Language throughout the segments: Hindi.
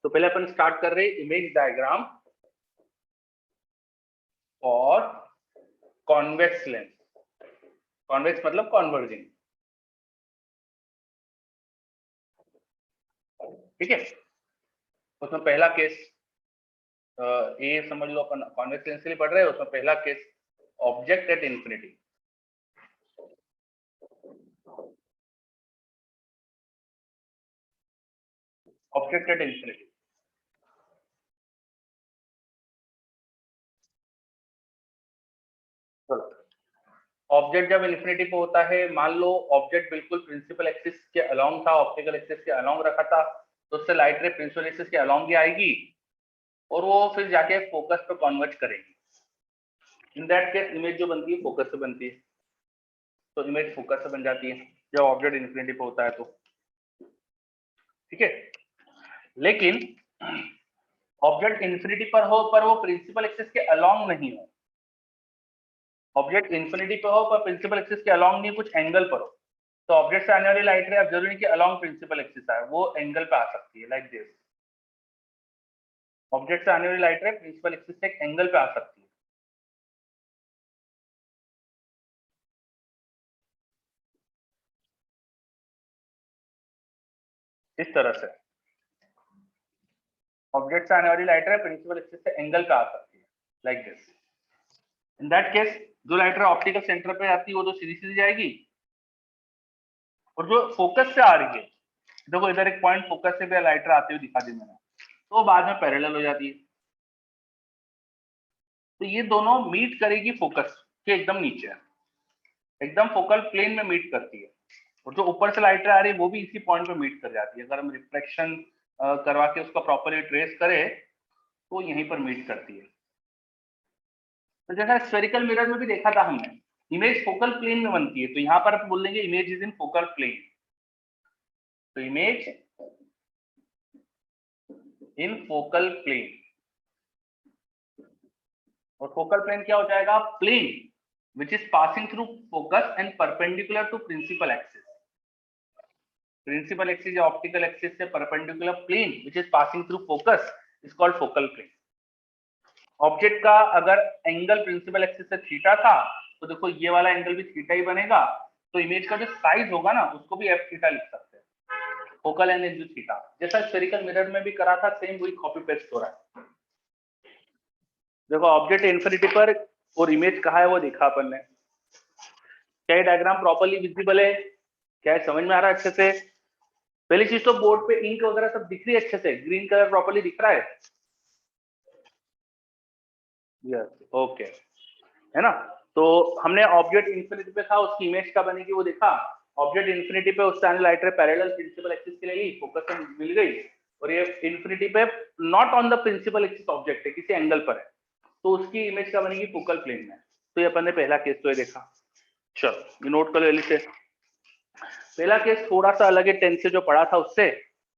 तो पहले अपन स्टार्ट कर रहे हैं इमेज डायग्राम और कॉन्वेक्स लेंस। कॉन्वेक्स मतलब कॉन्वर्जिंग, ठीक है। उसमें पहला केस ये समझ लो, अपन कॉन्वेक्स लेंस के लिए पढ़ रहे हैं। उसमें पहला case object at infinity. Object at infinity, object जब इन्फिनिटी पे होता है, मान लो ऑब्जेक्ट बिल्कुल प्रिंसिपल एक्सिस के अलोंग था, ऑप्टिकल एक्सिस के अलोंग रखा था, तो उससे लाइट रे प्रिंसिपल एक्सिस के अलोंग ही आएगी और वो फिर जाके फोकस पे कन्वर्ट करेगी। इन दैट केस इमेज जो बनती है फोकस से बनती है, तो इमेज फोकस से बन जाती है जब ऑब्जेक्ट इन्फिनिटी पे होता है तो, ठीक है। लेकिन ऑब्जेक्ट इन्फिनिटी पर हो पर वो प्रिंसिपल एक्सिस के अलोंग नहीं हो, ऑब्जेक्ट इन्फिनिटी पे हो पर प्रिंसिपल एक्सिस के अलोंग नहीं, कुछ एंगल पर हो, तो ऑब्जेक्ट से आने वाली लाइट रे अब जरूरी नहीं कि अलोंग प्रिंसिपल एक्सिस आए, वो एंगल पे आ सकती है, लाइक दिस। ऑब्जेक्ट से आने वाली लाइट रे प्रिंसिपल एक्सिस से एक एंगल पे आ सकती है, इस तरह से ऑब्जेक्ट से आने वाली लाइट रे प्रिंसिपल एक्सिस से एंगल पे आ सकती है, like this. In that case जो लाइट रे ऑप्टिकल सेंटर पे आती है वो तो सीधी सीधी जाएगी, और जो फोकस से आ रही है, देखो इधर एक पॉइंट फोकस से भी लाइट रे आती हुई दिखा दी मैंने, तो बाद में पैरेलल हो जाती है। तो ये दोनों मीट करेगी फोकस के एकदम नीचे, एकदम फोकल प्लेन में मीट करती है, और जो ऊपर से लाइट आ रही है वो भी इसी पॉइंट पे मीट कर जाती है। अगर हम रिफ्लेक्शन करवा के उसका प्रॉपरली ट्रेस करें तो यहीं पर मीट करती है। तो जैसा स्फेरिकल मिरर में भी देखा था हमने, इमेज फोकल प्लेन में बनती है, तो यहाँ पर आप बोल देंगे image is in focal plane. तो इमेज इन फोकल प्लेन, और फोकल प्लेन क्या हो जाएगा, plane which is passing through focus and perpendicular to principal axis. Principal axis या optical axis से perpendicular plane which is passing through focus is called focal plane. Object का अगर एंगल प्रिंसिपल एक्सिस से थीटा था, तो देखो ये वाला एंगल भी थीटा ही बनेगा, तो इमेज का जो साइज होगा ना उसको भी एफ थीटा लिख सकते हैं, फोकल एंगल इंटू थीटा। जैसा स्फेरिकल मिरर में भी करा था, सेम वही कॉपी पेस्ट हो रहा है। देखो ऑब्जेक्ट इन्फिनिटी पर और इमेज कहाँ है वो देखा अपन ने। क्या डायग्राम प्रॉपर्ली विजिबल है, क्या समझ में आ रहा है अच्छे से? पहली चीज तो बोर्ड पे इंक वगैरह सब दिख रही है अच्छे से, ग्रीन कलर प्रॉपर्ली दिख रहा है, यस ओके, है ना। तो हमने ऑब्जेक्ट इन्फिनिटी पे था, उसकी इमेज का बनेगी वो देखा। ऑब्जेक्ट इन्फिनिटी पे उससे आने light ray parallel principal axis के लिए फोकस में मिल गई, और ये इन्फिनिटी पे not on the principal axis object है, किसी एंगल पर है, तो उसकी इमेज का बनेगी फोकल प्लेन में। तो ये अपन ने पहला केस तो ये देखा। चलो ये नोट कर लो जल्दी से। पहला केस थोड़ा सा अलग है टेन से जो पढ़ा था उससे,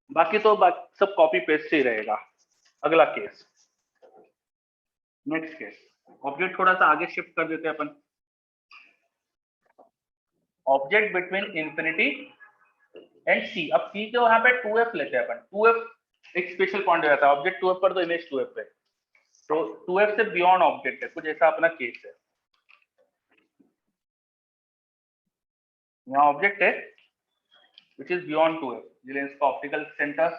बाकी तो सब कॉपी पेस्ट ही रहेगा। अगला केस, नेक्स्ट केस, ऑब्जेक्ट थोड़ा सा आगे शिफ्ट कर देते हैं अपन। ऑब्जेक्ट बिटवीन इंफिनिटी एंड सी। अब सी के यहाँ पे 2f लेते हैं अपन। 2f एक स्पेशल पॉइंट हो जाता है, ऑब्जेक्ट 2f पर तो इमेज 2f पे, तो 2f से बियॉन्ड ऑब्जेक्ट है, कुछ ऐसा अपना केस है। यहाँ ऑब्जेक्ट है विच इज बियॉन्ड 2f, ये लेंस का ऑप्टिकल सेंटर,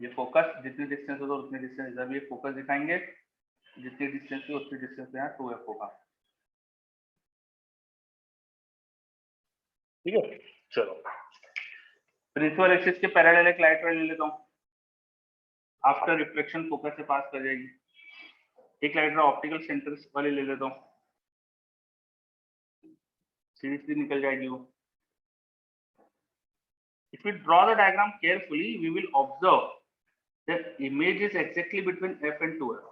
ये फोकस, जितनी डिस्टेंस हो तो उतनी डिस्टेंस इधर भी फोकस दिखाएंगे, जितनी डिस्टेंस है उतनी डिस्टेंस पे यहाँ 2f होगा, ठीक है। चलो प्रिंसिपल एक्सिस के पैरेलल एक लाइट रे ले लेता हूँ, आफ्टर रिफ्लेक्शन फोकस से पास कर जाएगी। एक लाइट रे ऑप्टिकल सेंटर वाले ले लेता हूँ, सीधी सीधी निकल जाएगी वो। If we draw the diagram carefully, we will observe that image is exactly between f and 2f.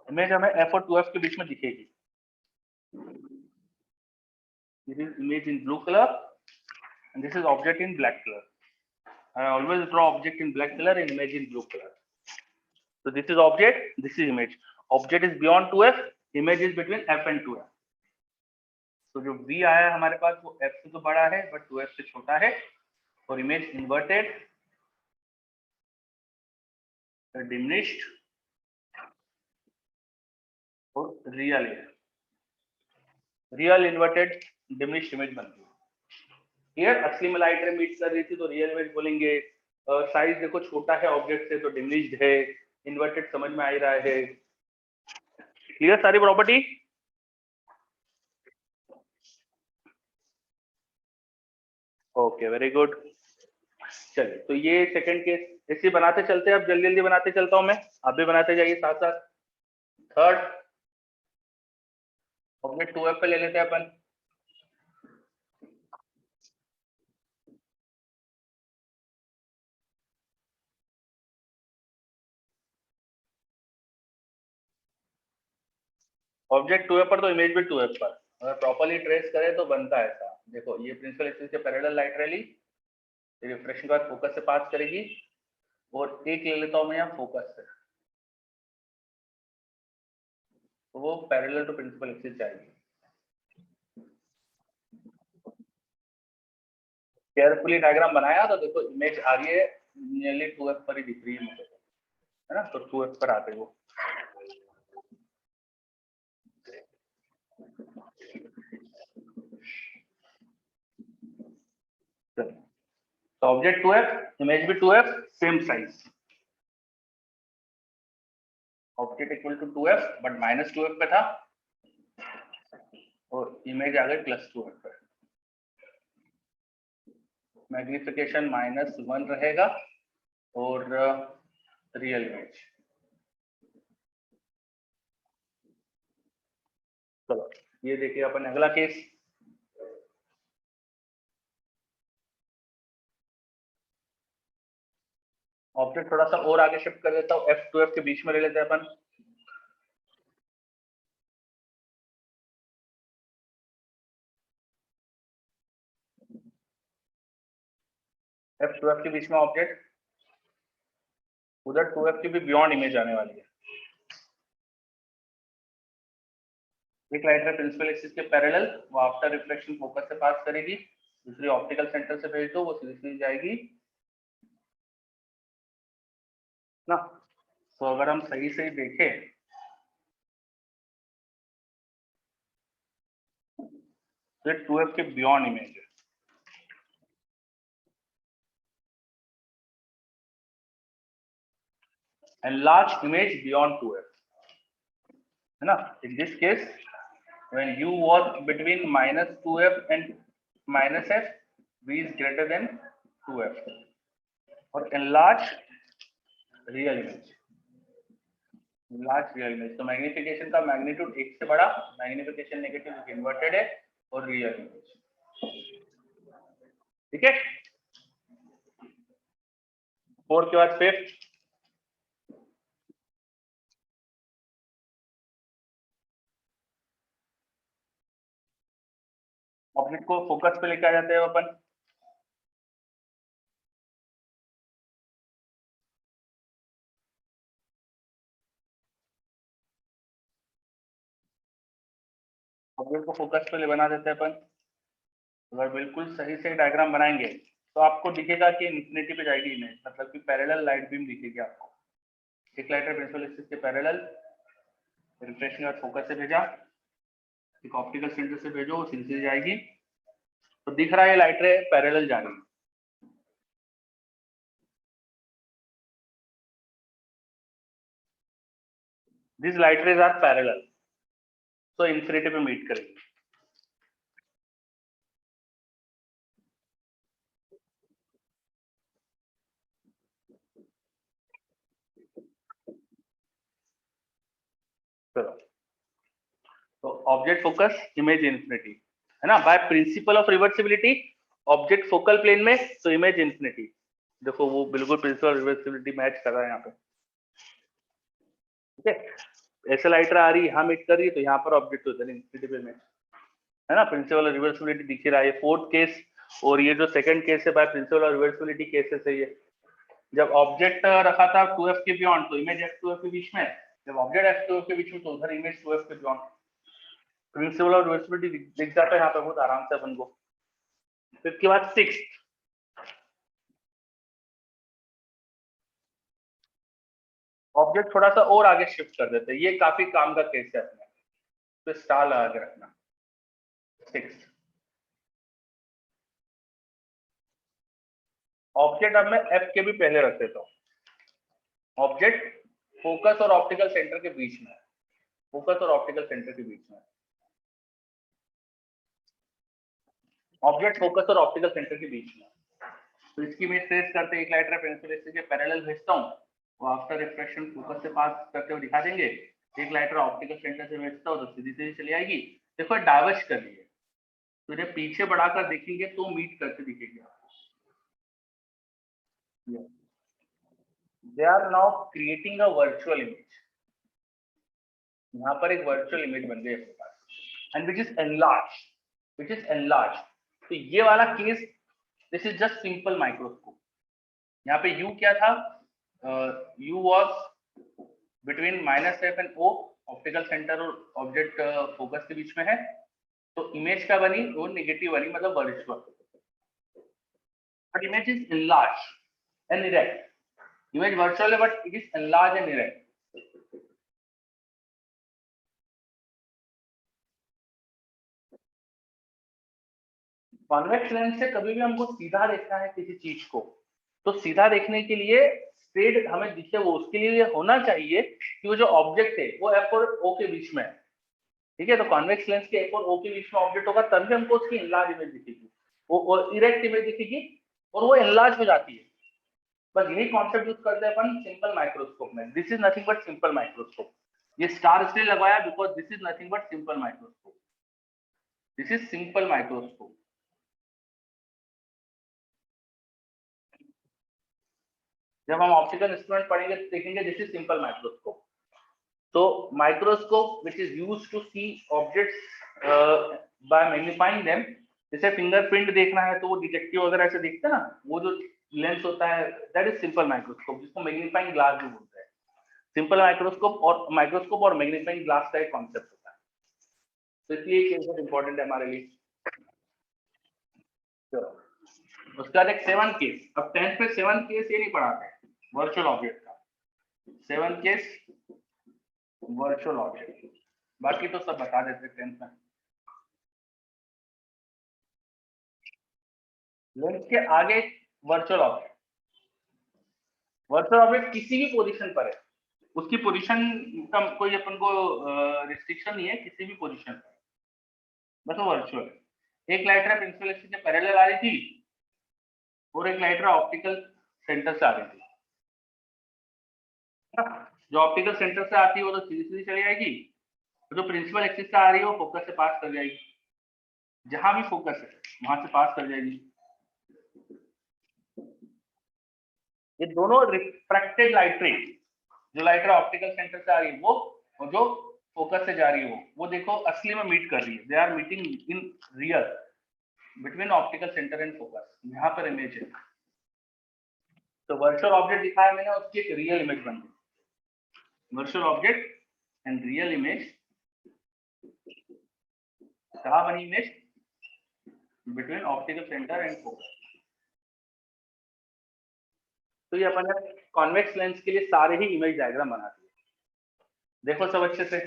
Image हमें f और 2f के बीच में दिखेगी। This is image in blue color and this is object in black color. I always draw object in black color and image in blue color. So this is object, this is image. Object is beyond 2f, image is between f and 2f. तो जो v आया है हमारे पास वो f से तो बड़ा है बट 2f से छोटा है, और इमेज इन्वर्टेड डिमिनिश्ड और रियल इन्वर्टेड डिमिनिश्ड इमेज बनती है। हियर असली में लाइट रे मीट कर रही थी तो रियल इमेज बोलेंगे। साइज देखो छोटा है ऑब्जेक्ट से तो डिमिनिश्ड है, इन्वर्टेड समझ में आ ही रहा है। क्लियर सारी प्रॉपर्टी? Okay very good. चलिए तो ये सेकंड केस इसी बनाते चलते हैं, अब जल्दी जल्दी बनाते चलता हूं मैं, आप भी बनाते जाइए साथ साथ। थर्ड ऑब्जेक्ट 2f पे ले लेते हैं अपन। ऑब्जेक्ट 2f पर तो इमेज भी 2f पर, अगर प्रॉपर्ली ट्रेस करें तो बनता है ऐसा। देखो ये प्रिंसिपल एक्सिस के पैरेलल लाइट रैली, रिफ्रेक्शन के बाद फोकस से पास करेगी, और एक ले लेता हूं मैं यहाँ फोकस से, तो वो पैरेलल टू प्रिंसिपल एक्सिस जाएगी। केयरफुली डायग्राम बनाया तो देखो इमेज आ रही है नियरली 2f पर ही दिख रही है मुझे, है ना, तो 2f पर आते वो। तो ऑब्जेक्ट 2f, इमेज भी 2f, same size. Object equal to 2f but minus 2f पे था, और इमेज आ गई प्लस 2f पे। मैग्निफिकेशन -1 रहेगा और रियल इमेज। चलो ये देखिए अपन अगला केस। ऑब्जेक्ट थोड़ा सा और आगे शिफ्ट कर देता हूँ, f2f के बीच में ले लेते हैं अपन। f2f के बीच में ऑब्जेक्ट, उधर 2f की भी बियॉन्ड इमेज आने वाली है। एक लाइट रे प्रिंसिपल एक्सिस के पैरेलल, वो आफ्टर रिफ्लेक्शन फोकस से पास करेगी, दूसरी ऑप्टिकल सेंटर से भेज दो, वो सीधी सीधी जाएगी ना। तो अगर हम सही से देखें तो 2f के बियॉन्ड इमेज है। enlarged image beyond 2f, है ना। in this case when u was between -2f and -f, v is greater than 2f, और enlarged real image, real image तो मैग्निफिकेशन का मैग्नीट्यूड 1 से बड़ा, मैग्निफिकेशन नेगेटिव इन्वर्टेड है, और रियल इमेज। ठीक है, फोर्थ के बाद फिफ्थ। ऑब्जेक्ट को फोकस पे लेके आ जाते हैं अपन। ऑब्जेक्ट को फोकस पे ले बना देते हैं अपन। अगर बिल्कुल सही से डायग्राम बनाएंगे तो आपको दिखेगा कि इन्फिनिटी पे जाएगी इमेज, मतलब कि पैरेलल लाइट बीम दिखेगी आपको। एक लाइट है प्रिंसिपल एक्सिस के पैरेलल, रिफ्रेक्शन और फोकस से भेजा, एक ऑप्टिकल सेंटर से भेजो, वो सीधी जाएगी, तो दिख रहा है लाइट रे पैरेलल जा रही है। This light rays are parallel, तो इन्फिनिटी पे मीट करेगी। चलो तो ऑब्जेक्ट फोकस, इमेज इन्फिनिटी, है ना, by principle of reversibility object focal plane में, तो इमेज इन्फिनिटी। देखो वो बिल्कुल प्रिंसिपल रिवर्सिबिलिटी मैच कर रहा है यहाँ पे। ठीक है, ऐसे लाइट आ रही है, यहाँ मीट कर रही है, तो यहाँ पर ऑब्जेक्ट उधर इन्फिनिटी पे मैच, है ना, प्रिंसिपल और रिवर्सिबिलिटी दिख ही रहा है। फोर्थ केस, और ये जो सेकंड केस है बाय प्रिंसिपल और रिवर्सिबिलिटी केसेस है ये। जब ऑब्जेक्ट रखा था 2f के बियॉन्ड, तो इमेज f2f के बीच में, जब ऑब्जेक्ट f2f के बीच में, तो उधर इमेज 2f के बियॉन्ड। प्रिंसिपल और रिवर्सिबिलिटी दिख जाता है यहाँ पे बहुत आराम से अपन को। फिर के बाद सिक्स्थ, ऑब्जेक्ट थोड़ा सा और आगे शिफ्ट कर देते हैं, ये काफी काम का केस है अपने, तो स्टार लगा के रखना 6। ऑब्जेक्ट अब मैं एफ के भी पहले रख देता हूँ। ऑब्जेक्ट फोकस और ऑप्टिकल सेंटर के बीच में, फोकस और ऑप्टिकल सेंटर के बीच में, ऑब्जेक्ट फोकस और ऑप्टिकल सेंटर के बीच में। तो इसकी मैं ट्रेस करते एक लाइटर पेंसिल इससे के पैरेलल भेजता हूँ, वो आफ्टर रिफ्लेक्शन फोकस से पास करते हुए दिखा देंगे। एक लाइटर ऑप्टिकल सेंटर से भेजता हूँ तो सीधी सीधी चली आएगी। देखो डाइवर्ज कर रही है, तो जब पीछे बढ़ाकर देखेंगे तो मीट करके दिखेगी। They are now creating a virtual image. यहाँ पर एक वर्चुअल इमेज बन गई आपके पास, and which is enlarge, which is enlarge. तो ये वाला case, this is just simple microscope. यहाँ पे U क्या था, U was between -f and O, optical centre और ऑब्जेक्ट फोकस के बीच में है। तो इमेज का बनी वो नेगेटिव बनी, मतलब virtual, but image is enlarge and erect. Image virtual है but it is enlarge and erect. Convex lens से कभी भी हमको सीधा देखना है किसी चीज को, तो सीधा देखने के लिए स्ट्रेट हमें दिखे वो, उसके लिए होना चाहिए कि वो जो ऑब्जेक्ट है वो एफ और ओ के बीच में है। ठीक है, तो कॉन्वेक्स लेंस के एफ और ओ के बीच में ऑब्जेक्ट होगा, तभी हमको उसकी एनलार्ज इमेज दिखेगी, वो इरेक्ट इमेज दिखेगी और वो एनलार्ज हो जाती है। बस यही कॉन्सेप्ट यूज करते हैं अपन सिंपल माइक्रोस्कोप में। This is nothing but simple microscope. ये स्टार इसलिए लगाया because this is nothing but simple microscope, this is simple microscope. जब हम ऑप्टिकल इंस्ट्रूमेंट पढ़ेंगे तो देखेंगे दिस इज सिंपल माइक्रोस्कोप। तो microscope which is used to see objects by magnifying them. जैसे फिंगरप्रिंट देखना है तो वो डिटेक्टिव वगैरह ऐसे दिखते हैं ना, वो जो लेंस होता है दैट इज सिंपल माइक्रोस्कोप, जिसको मैग्नीफाइंग ग्लास भी बोलते हैं। सिंपल माइक्रोस्कोप और मैग्नीफाइंग ग्लास का एक कॉन्सेप्ट होता है, तो इसलिए ये बहुत इंपॉर्टेंट है हमारे लिए। तो उसके बाद एक 7 केस, अब 10th पे 7 केस ये नहीं पढ़ाते वर्चुअल ऑब्जेक्ट का। 7 केस वर्चुअल ऑब्जेक्ट, बाकी तो सब बता देते 10th में। लेंस के आगे वर्चुअल ऑब्जेक्ट, वर्चुअल ऑब्जेक्ट किसी भी पोजीशन पर है, उसकी पोजीशन का कोई अपन को रिस्ट्रिक्शन नहीं है, किसी भी पोजीशन पर, बस वो वर्चुअल है। एक लाइटर प्रिंसिपल एक्सिस से पैरेलल आ रही थी और एक लाइटर ऑप्टिकल सेंटर से आ रही थी। जो ऑप्टिकल सेंटर से आती है वो तो सीधी सीधी चली जाएगी, जो प्रिंसिपल एक्सिस से आ रही है वो फोकस से पास कर जाएगी, जहां भी फोकस है वहां से पास कर जाएगी। ये दोनों रिफ्रैक्टेड लाइट रे, जो लाइट रे ऑप्टिकल सेंटर से आ रही है वो, और जो फोकस से जा रही है वो देखो असली में मीट कर रही है, they are meeting in real between optical centre and focus. यहाँ पर इमेज है, तो वर्चुअल ऑब्जेक्ट दिखाया मैंने, उसकी एक रियल इमेज बन गई। Virtual object and real image, कहाँ बनी image, between optical centre and focus. तो ये अपन कॉन्वेक्स लेंस के लिए सारे ही इमेज डायग्राम बनाते हैं। देखो सब अच्छे से,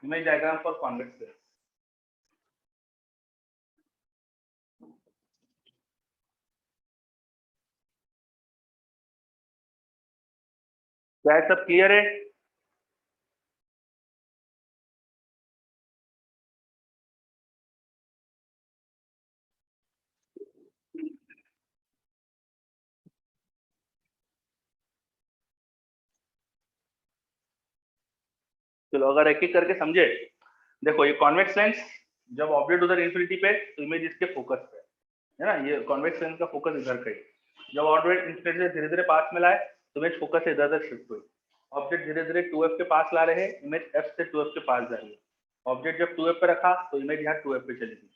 image diagram for convex lens. क्या सब क्लियर है? चलो अगर एक एक करके समझे, देखो ये कॉन्वेक्स लेंस, जब ऑब्जेक्ट उधर इंफिनिटी पे तो इमेज इसके फोकस पे है ना, ये कॉन्वेक्स लेंस का फोकस इधर का ही। जब ऑब्जेक्ट इंफिनिटी से धीरे धीरे पास में लाए तो इमेज फोकस से इधर उधर शिफ्ट हुई। ऑब्जेक्ट धीरे धीरे 2f के पास ला रहे हैं, इमेज f से 2f के पास जा रही है। ऑब्जेक्ट जब 2f पे रखा तो इमेज यहाँ 2f पे चलेगी।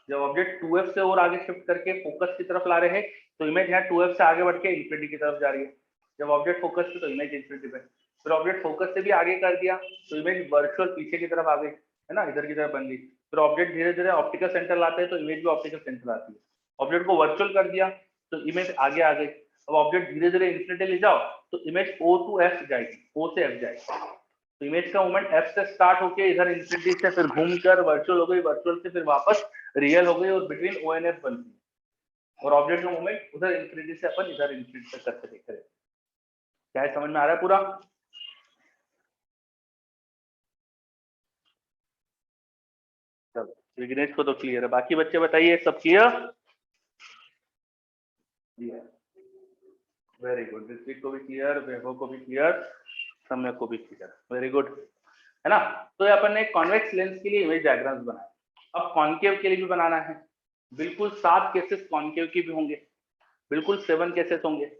जब ऑब्जेक्ट 2f से और आगे शिफ्ट करके फोकस की तरफ ला रहे हैं तो इमेज यहाँ 2f से आगे बढ़ के इंफिनिटी की तरफ जा रही है। जब ऑब्जेक्ट फोकस पे तो इमेज इंफिनिटी पे, फिर ऑब्जेक्ट फोकस से भी आगे कर दिया तो इमेज वर्चुअल पीछे की तरफ आ गई, है ना, इधर की तरफ बन गई। फिर ऑब्जेक्ट धीरे धीरे ऑप्टिकल सेंटर लाते हैं तो इमेज भी ऑप्टिकल सेंटर आती है। ऑब्जेक्ट को वर्चुअल कर दिया तो इमेज आगे आ गई। अब ऑब्जेक्ट धीरे धीरे इंफिनिटी ले जाओ तो इमेज O टू F जाएगी, O से F जाएगी, तो इमेज का मूवमेंट F से स्टार्ट होके इधर इंफिनिटी से फिर घूमकर वर्चुअल हो गई, वर्चुअल से फिर वापस रियल हो गई और बिटवीन O एंड F बनती है, और ऑब्जेक्ट का मूवमेंट उधर इंफिनिटी से अपन इधर इंफिनिटी तक करके देख रहे हैं। क्या है, समझ में आ रहा है पूरा? चलो विघ्नेश को तो क्लियर है, बाकी बच्चे बताइए सब क्लियर? वेरी गुड, ऋत्विक को भी क्लियर, वैभव को भी क्लियर, सम्यक को भी क्लियर, वेरी गुड, है ना। तो ये अपन ने कॉन्वेक्स लेंस के लिए इमेज डायग्राम्स बनाए, अब कॉन्केव के लिए भी बनाना है, बिल्कुल 7 केसेस कॉन्केव के भी होंगे, बिल्कुल 7 केसेस होंगे।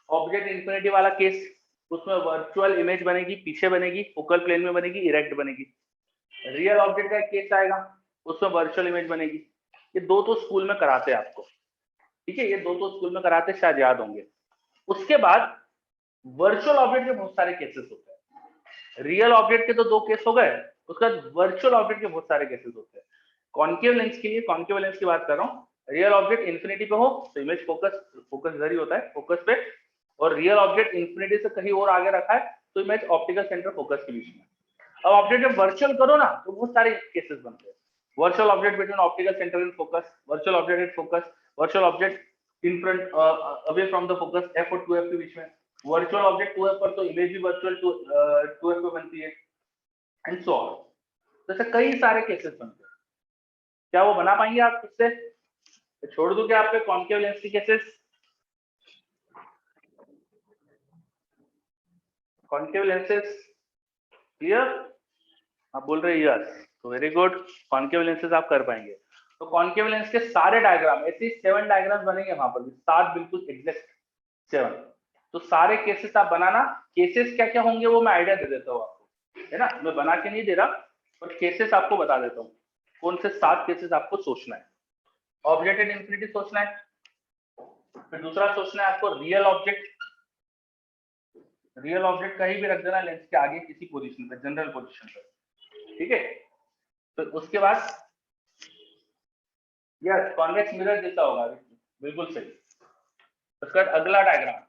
ऑब्जेक्ट इंफिनिटी वाला केस, उसमें वर्चुअल इमेज बनेगी, पीछे बनेगी, फोकल प्लेन में बनेगी, इरेक्ट बनेगी। रियल ऑब्जेक्ट का केस आएगा, उसमें वर्चुअल इमेज बनेगी। ये दो तो स्कूल में कराते हैं आपको, ठीक है, ये दो तो स्कूल में कराते, शायद याद होंगे। उसके बाद वर्चुअल ऑब्जेक्ट के बहुत सारे केसेस होते हैं, रियल ऑब्जेक्ट के तो 2 केस हो गए, उसके बाद वर्चुअल ऑब्जेक्ट के बहुत सारे केसेस होते हैं। कॉन्केव लेंस के लिए, कॉन्केव लेंस की बात कर रहा हूँ, रियल ऑब्जेक्ट इंफिनिटी पे हो तो इमेज फोकस इधर ही होता है, फोकस पे, और रियल ऑब्जेक्ट इंफिनिटी से कहीं और आगे रखा है तो इमेज ऑप्टिकल सेंटर फोकस के बीच में। अब ऑब्जेक्ट जब वर्चुअल करो ना तो बहुत सारे केसेस बनते हैं, virtual object between optical centre and focus, virtual object at focus, virtual object in front away from the focus, F और 2F के बीच में, वर्चुअल ऑब्जेक्ट 2F पर तो इमेज भी वर्चुअल 2F पे बनती है, एंड सो ऑन। तो ऐसे कई सारे केसेस बनते हैं। क्या वो बना पाएंगे आप खुद से? तो छोड़ दूं क्या आपके कॉन्केव लेंस की केसेस? Concave lenses clear? आप बोल रहे हैं यस, तो वेरी गुड, कॉन्केव लेंसेस आप कर पाएंगे। तो कॉन्केव लेंस के सारे डायग्राम, ऐसे 7 डायग्राम बनेंगे वहां पर भी, 7 बिल्कुल एग्जैक्ट 7। तो सारे केसेस आप बनाना, केसेस क्या क्या होंगे वो मैं आइडिया दे देता हूँ आपको, है ना, मैं बना के नहीं दे रहा, पर केसेस आपको बता देता हूँ कौन से 7 केसेस आपको सोचना है। ऑब्जेक्ट एट इंफिनिटी सोचना है, फिर दूसरा सोचना है आपको रियल ऑब्जेक्ट, रियल ऑब्जेक्ट कहीं भी रख देना लेंस के आगे किसी पोजीशन पे, जनरल पोजीशन पे, ठीक है। तो उसके बाद यस कॉन्वेक्स मिरर जैसा होगा, बिल्कुल सही। उसके बाद अगला डायग्राम,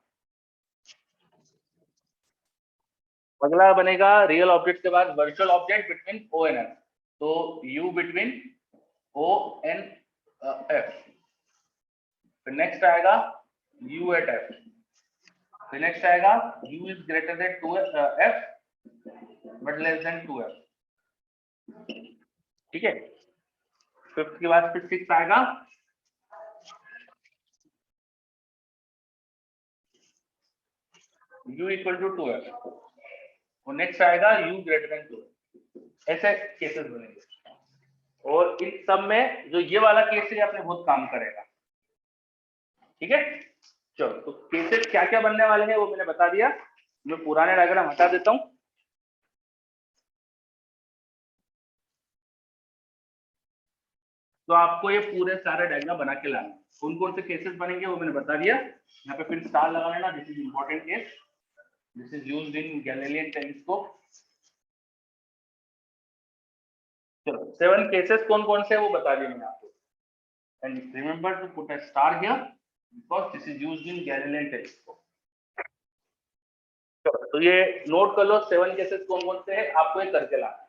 अगला बनेगा रियल ऑब्जेक्ट के बाद virtual object between O and F, तो U between O and F, फिर नेक्स्ट आएगा U एट F, फिर नेक्स्ट आएगा U is greater than 2F but less than 2F, ठीक है। फिफ्थ के बाद फिर 6 आएगा U इक्वल टू 2F, और नेक्स्ट आएगा U ग्रेटर देन 2F। ऐसे केसेस बनेंगे, और इन सब में जो ये वाला केस है अपने बहुत काम करेगा, ठीक है। चलो तो केसेस क्या क्या बनने वाले हैं वो मैंने बता दिया, मैं पुराने डायग्राम हटा देता हूं। तो आपको ये पूरे सारे डायग्राम बना के लाना, कौन कौन से केसेस बनेंगे वो मैंने बता दिया, यहाँ पे फिर स्टार लगा लेना, this is important case, this is used in Galilean telescope. चलो 7 केसेस कौन कौन से वो बता दिए मैंने आपको, and remember to put a star here because this is used in Galilean telescope. चलो तो ये नोट कर लो 7 केसेस कौन कौन से हैं, आपको ये करके लाना।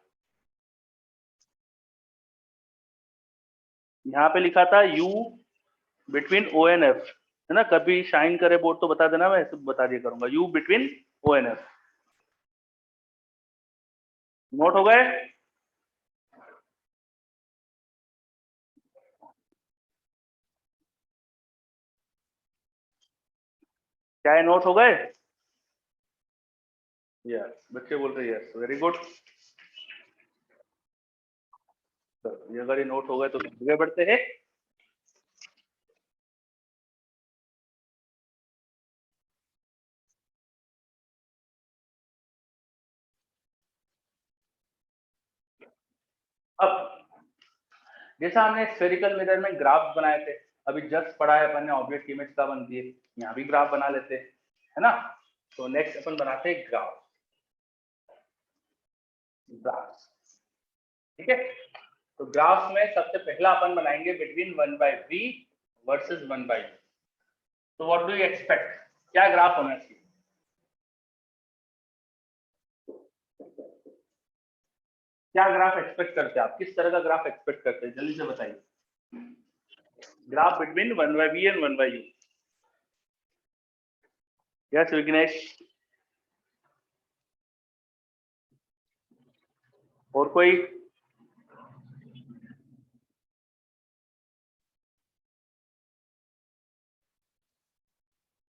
यहाँ पे लिखा था U between O and F, है ना, कभी शाइन करे बोर्ड तो बता देना, मैं ऐसे बता दिया करूंगा, U between O and F। Note हो गए? क्या है, नोट हो गए? यस, बच्चे बोल रहे हैं यस, वेरी गुड। ये अगर ये नोट हो गए तो आगे बढ़ते हैं। अब जैसा हमने स्फेरिकल मिरर में ग्राफ बनाए थे, अभी जस्ट पढ़ा है अपन ने ऑब्जेक्ट की इमेज का बनती है, यहाँ भी ग्राफ बना लेते हैं, है ना। तो नेक्स्ट अपन बनाते हैं ग्राफ, ग्राफ, ठीक है। तो ग्राफ में सबसे पहला अपन बनाएंगे बिटवीन 1/v वर्सेस 1/v। तो व्हाट डू यू एक्सपेक्ट, क्या ग्राफ होना चाहिए? क्या ग्राफ एक्सपेक्ट करते हैं आप? किस तरह का ग्राफ एक्सपेक्ट करते हैं? जल्दी से बताइए। Graph between 1/v and 1/u। Yes Vighnesh. और कोई?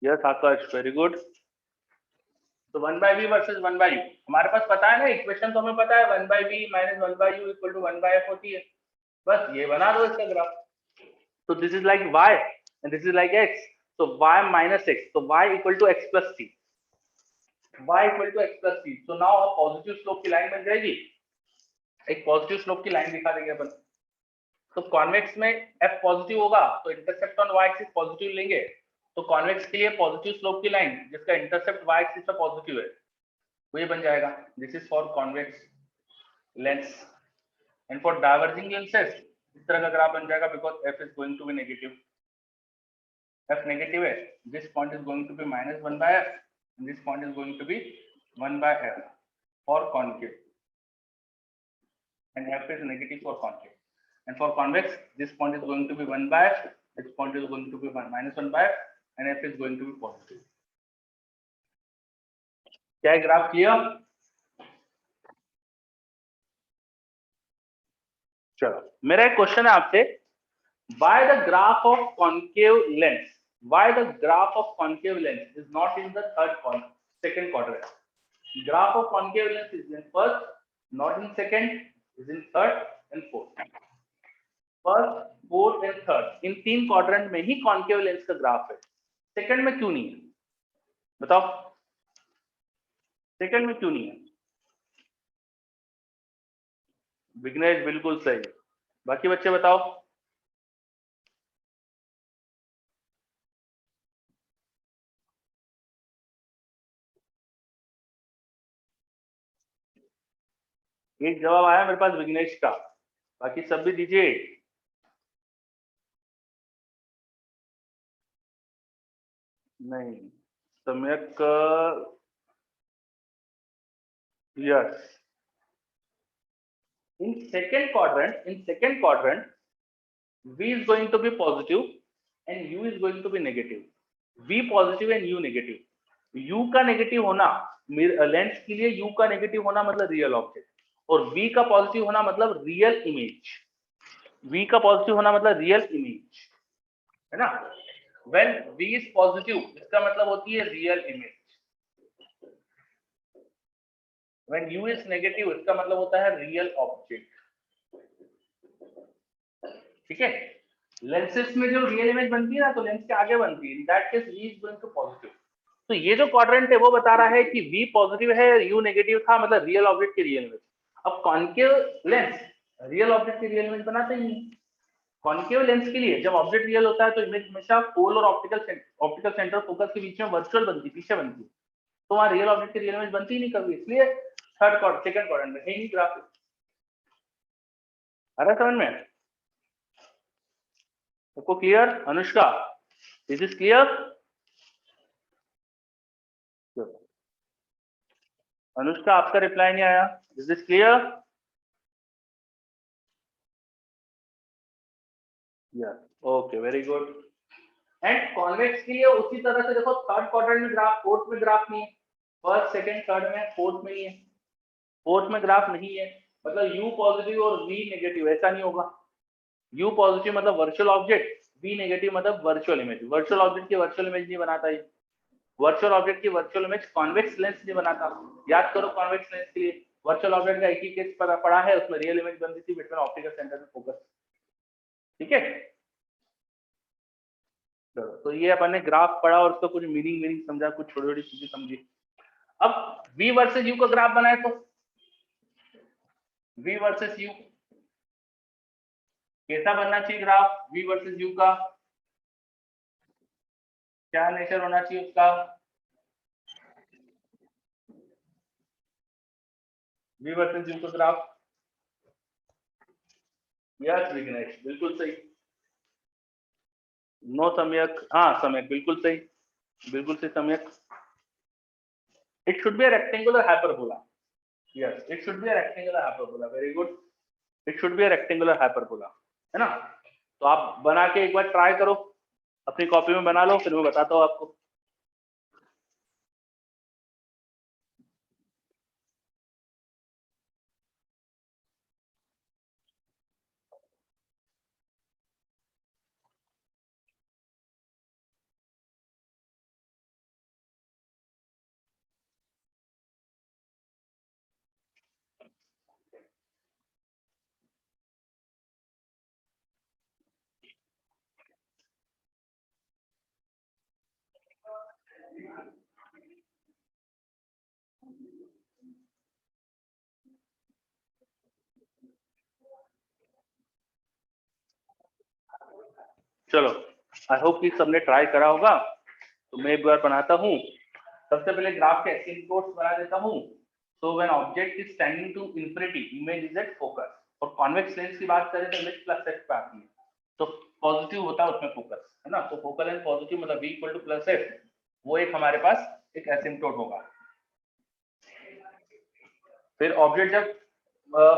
Yes Aakash, very good. तो 1/v वर्सेस 1/u हमारे पास पता है ना, इक्वेशन तो हमें पता है 1/v minus 1/u equal to 1/f होती है। बस ये बना दो इसका ग्राफ। तो this is like y and this is like x, तो y माइनस x, तो y equal to x plus c, y equal to x plus c। तो नाउ अब पॉजिटिव स्लोप की लाइन बन जाएगी, एक पॉजिटिव स्लोप की लाइन दिखा देंगे अपन। तो कॉन्वेक्स में f पॉजिटिव होगा तो intercept on y axis positive लेंगे, तो कॉन्वेक्स के लिए पॉजिटिव स्लोप की लाइन जिसका इंटरसेप्ट y एक्सिस पे पॉजिटिव है वो ये बन जाएगा। This is for convex lens. And for diverging lenses इस तरह का ग्राफ बन जाएगा, because f is going to be negative. f negative है, this point is going to be minus 1/f and this point is going to be 1/f for concave, and f is negative for concave. And for convex this point is going to be 1/f, this point is going to be minus 1/f and f is going to be positive. क्या है ग्राफ क्लियर? चलो मेरा एक क्वेश्चन है आपसे, why the graph of concave lens, why the graph of concave lens is not in the second quadrant? Graph of concave lens is in first, not in second, is in third and fourth. First, fourth and third, इन तीन क्वाड्रेंट में ही कॉन्केव लेंस का ग्राफ है, सेकंड में क्यों नहीं है? बताओ सेकंड में क्यों नहीं है? विघ्नेश बिल्कुल सही, बाकी बच्चे बताओ। एक जवाब आया मेरे पास विघ्नेश का, बाकी सब भी दीजिए। नहीं, सम्यक, yes. In second quadrant, V is going to be positive and U is going to be negative. V positive and U negative. U का नेगेटिव होना लेंस के लिए, U का नेगेटिव होना मतलब रियल ऑब्जेक्ट, और V का पॉजिटिव होना मतलब रियल इमेज। V का पॉजिटिव होना मतलब रियल इमेज, है ना? When V is positive इसका मतलब होती है real image, when U is negative इसका मतलब होता है रियल ऑब्जेक्ट। ठीक है, लेंसेस में जो रियल इमेज बनती है ना तो लेंस के आगे बनती है, in that case V is going to positive. तो ये जो क्वाड्रेंट है वो बता रहा है कि V पॉजिटिव है, U नेगेटिव था, मतलब रियल ऑब्जेक्ट की रियल इमेज। अब कॉन्केव लेंस रियल ऑब्जेक्ट की रियल इमेज बनाते ही नहीं। कॉन्केव लेंस के लिए जब ऑब्जेक्ट रियल होता है तो इमेज हमेशा पोल और ऑप्टिकल सेंटर फोकस के बीच में वर्चुअल बनती, पीछे बनती, तो वहां रियल ऑब्जेक्ट की रियल इमेज बनती ही नहीं कभी, इसलिए सेकंड क्वाड्रेंट में है ही ग्राफ। आ रहा समझ में? सबको clear? Anushka, is this clear? Anushka आपका रिप्लाई नहीं आया, is this clear? Yes, okay, very good. And convex के लिए उसी तरह से देखो, थर्ड क्वाड्रेंट में ग्राफ, फोर्थ में ग्राफ नहीं है, फर्स्ट सेकंड थर्ड में, फोर्थ में नहीं है, फोर्थ में ग्राफ नहीं है, मतलब U पॉजिटिव और V नेगेटिव, ऐसा नहीं होगा। U पॉजिटिव मतलब वर्चुअल ऑब्जेक्ट, V नेगेटिव मतलब वर्चुअल इमेज। वर्चुअल ऑब्जेक्ट की वर्चुअल इमेज नहीं बनाता ये, वर्चुअल ऑब्जेक्ट की वर्चुअल इमेज कॉन्वेक्स लेंस नहीं बनाता। याद करो कॉन्वेक्स लेंस के लिए वर्चुअल ऑब्जेक्ट का एक ही केस पड़ा है, उसमें रियल इमेज बनती थी बिटवीन ऑप्टिकल सेंटर में फोकस। ठीक है, तो ये अपन ने ग्राफ पढ़ा और उसका कुछ मीनिंग समझा, कुछ छोटी छोटी चीजें समझी। अब V वर्सेस U का ग्राफ बनाए तो V वर्सेस U कैसा बनना चाहिए ग्राफ? V वर्सेस U का क्या नेचर होना चाहिए उसका? V वर्सेस U का ग्राफ, यस विघ्नेश बिल्कुल सही। नो सम्यक, हाँ सम्यक बिल्कुल सही। बिल्कुल से सम्यक। It should be a rectangular hyperbola. Yes, it should be a rectangular hyperbola. Very good, it should be a rectangular hyperbola, है ना। तो आप बना के एक बार ट्राई करो, अपनी कॉपी में बना लो, फिर मैं बताता हूँ आपको। चलो, आई होप कि सबने ट्राई करा होगा। तो मैं एक बार बनाता हूँ। सबसे पहले ग्राफ के एसिम्पटोट्स बना देता हूँ। So when object is tending to infinity, image is at focus. और कॉन्वेक्स लेंस की बात करें तो इमेज प्लस एफ पे आती है, तो पॉजिटिव होता है उसमें फोकस, है ना। तो फोकल लेंथ पॉजिटिव मतलब v equal to plus F, वो एक हमारे पास एक एसिम्पटोट होगा। फिर ऑब्जेक्ट जब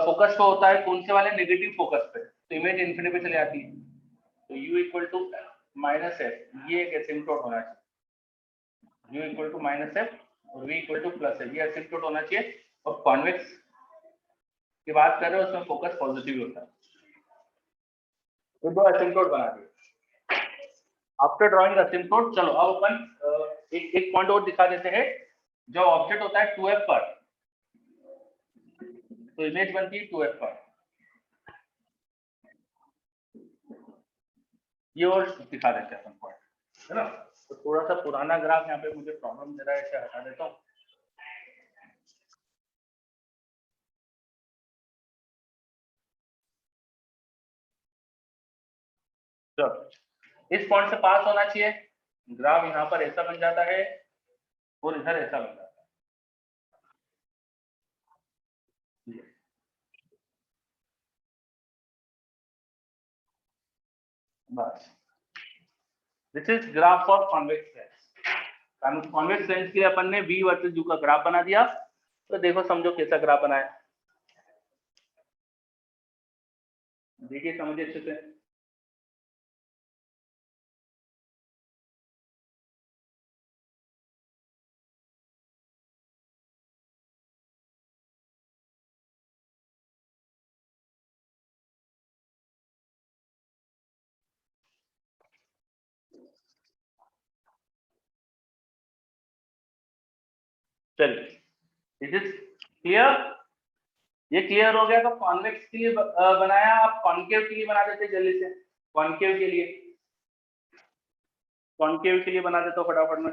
फोकस पे होता है कौन से वाले, नेगेटिव फोकस पे, तो इमेज इंफिनिटी पे चली जाती है। तो u equal to minus f, ये एक एसिम्पटोट होना चाहिए। u equal to minus f और v equal to plus f, ये एसिम्पटोट होना चाहिए। और कॉन्वेक्स की बात कर रहे हो उसमें फोकस पॉजिटिव होता है। तो दो एसिम्पटोट बना दिए। आफ्टर ड्राइंग एसिम्पटोट, चलो अब अपन एक पॉइंट और दिखा देते हैं। जब ऑब्जेक्ट होता है 2f पर, तो इमेज बनती है 2f पर। ये और दिखा देते हैं अपन पॉइंट, है ना। तो थोड़ा सा पुराना ग्राफ यहाँ पे मुझे प्रॉब्लम दे रहा है, इसे हटा देता हूँ। चलो, इस पॉइंट से पास होना चाहिए। ग्राफ यहाँ पर ऐसा बन जाता है और इधर ऐसा बन जाता है। बस, this is graph for convex lens. Convex lens के लिए अपन ने v वर्सेस u का ग्राफ बना दिया। तो देखो समझो कैसा ग्राफ बनाया, देखिए समझिए अच्छे से। चलिए, इट इज क्लियर। ये क्लियर हो गया। तो कॉन्वेक्स के लिए बनाया, आप कॉन्केव के लिए बना देते जल्दी से। कॉन्केव के लिए, कॉन्केव के लिए बना देता हूँ फटाफट में।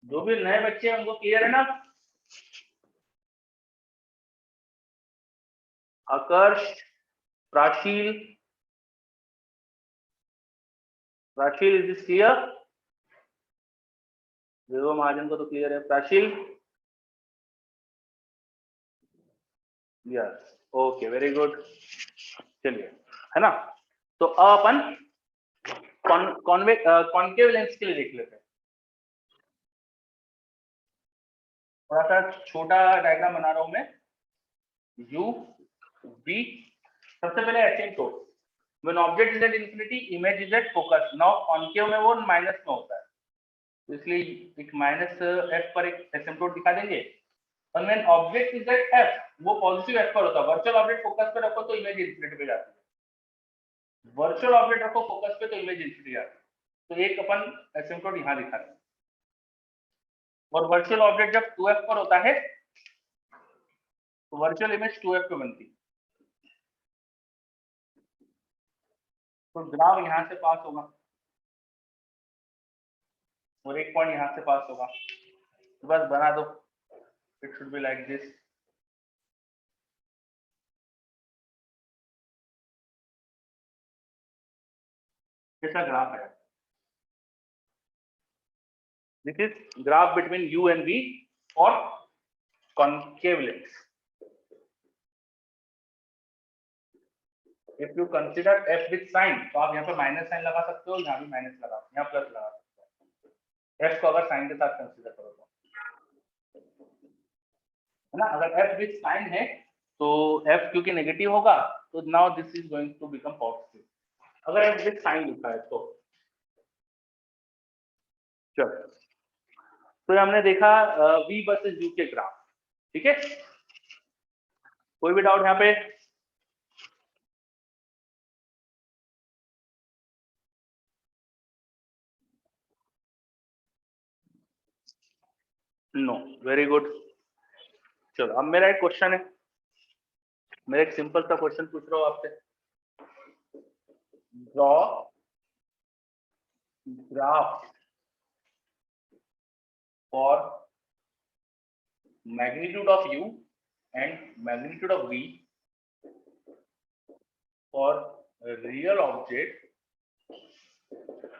जो भी नए बच्चे हैं उनको क्लियर है ना। आकर्ष, प्राचील, प्राचील, इज दिस क्लियर? विभो महाजन को तो क्लियर है। प्राचील, यस, ओके, वेरी गुड। चलिए, है ना। तो अब अपन कॉन्केव लेंस के लिए देख लेते हैं। थोड़ा सा छोटा डायग्राम बना रहा हूं मैं। u v, सबसे पहले asymptote. When object is at infinity, image is at focus. Now concave में वो माइनस में होता है, तो इसलिए एक माइनस एफ पर एक एसिम्पटोट दिखा देंगे। और when object is at f, वो पॉजिटिव एफ पर होता है। वर्चुअल ऑब्जेक्ट फोकस पे रखो तो इमेज इंफिनिटी पे जाती है। वर्चुअल ऑब्जेक्ट रखो फोकस पे तो इमेज इंफिनिटी जाती है। तो एक अपन एसिम्पटोट यहाँ दिखा रहे हैं। और वर्चुअल ऑब्जेक्ट जब 2f पर होता है तो वर्चुअल इमेज 2f पे बनती है। तो ग्राफ यहाँ से पास होगा और एक पॉइंट यहाँ से पास होगा। तो बस बना दो, it should be like this. कैसा ग्राफ है? This is graph between u and v और concave lens. If you consider f with sign, तो आप यहाँ पे माइनस साइन लगा सकते हो, यहाँ भी माइनस लगा, यहाँ प्लस लगा सकते हो। f को अगर साइन के साथ कंसिडर करो तो, है ना। अगर f विद साइन है तो f क्योंकि नेगेटिव होगा, तो now this is going to become positive, अगर f विद साइन लिखा है तो। चलो, तो हमने देखा v वर्सेस u के ग्राफ, ठीक है। कोई भी डाउट यहाँ पे? No, very good. चलो, अब मेरा एक क्वेश्चन है, मैं एक सिंपल सा क्वेश्चन पूछ रहा हूँ आपसे। Draw graph for magnitude of u and magnitude of v for a real object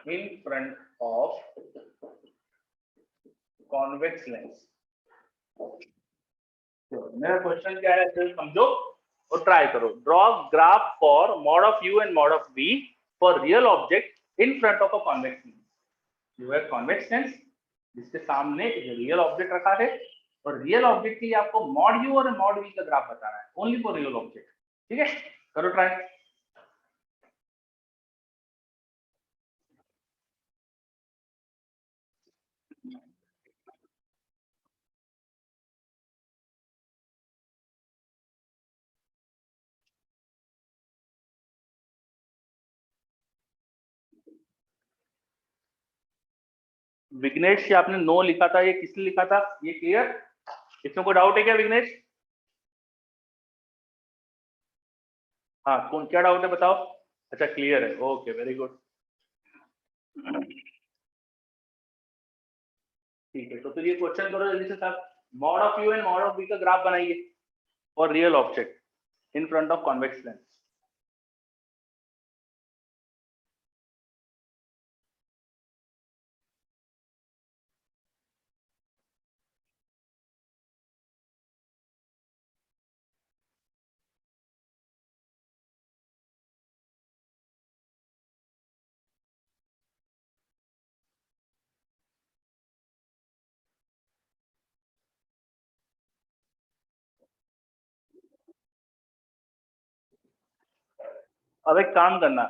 in front of convex lens। तो मेरा क्वेश्चन क्या है, तो समझो और ट्राई करो। Draw graph for mod of u and mod of v for real object in front of a convex lens. जो है कॉन्वेक्स लेंस, जिसके सामने एक रियल ऑब्जेक्ट रखा है, और रियल ऑब्जेक्ट के लिए आपको मॉड u और मॉड v का ग्राफ बताना है, ओनली फॉर रियल ऑब्जेक्ट। ठीक है, करो ट्राई। विघ्नेश, ये आपने नो लिखा था, ये किसने लिखा था, ये क्लियर? इसमें कोई डाउट है क्या विघ्नेश? हाँ, कौन, क्या डाउट है बताओ। अच्छा, क्लियर है, ओके, वेरी गुड। ठीक है, तो फिर ये क्वेश्चन करो जल्दी से साहब। Mod of u and mod of v का ग्राफ बनाइए for real object in front of convex lens. अब एक काम करना,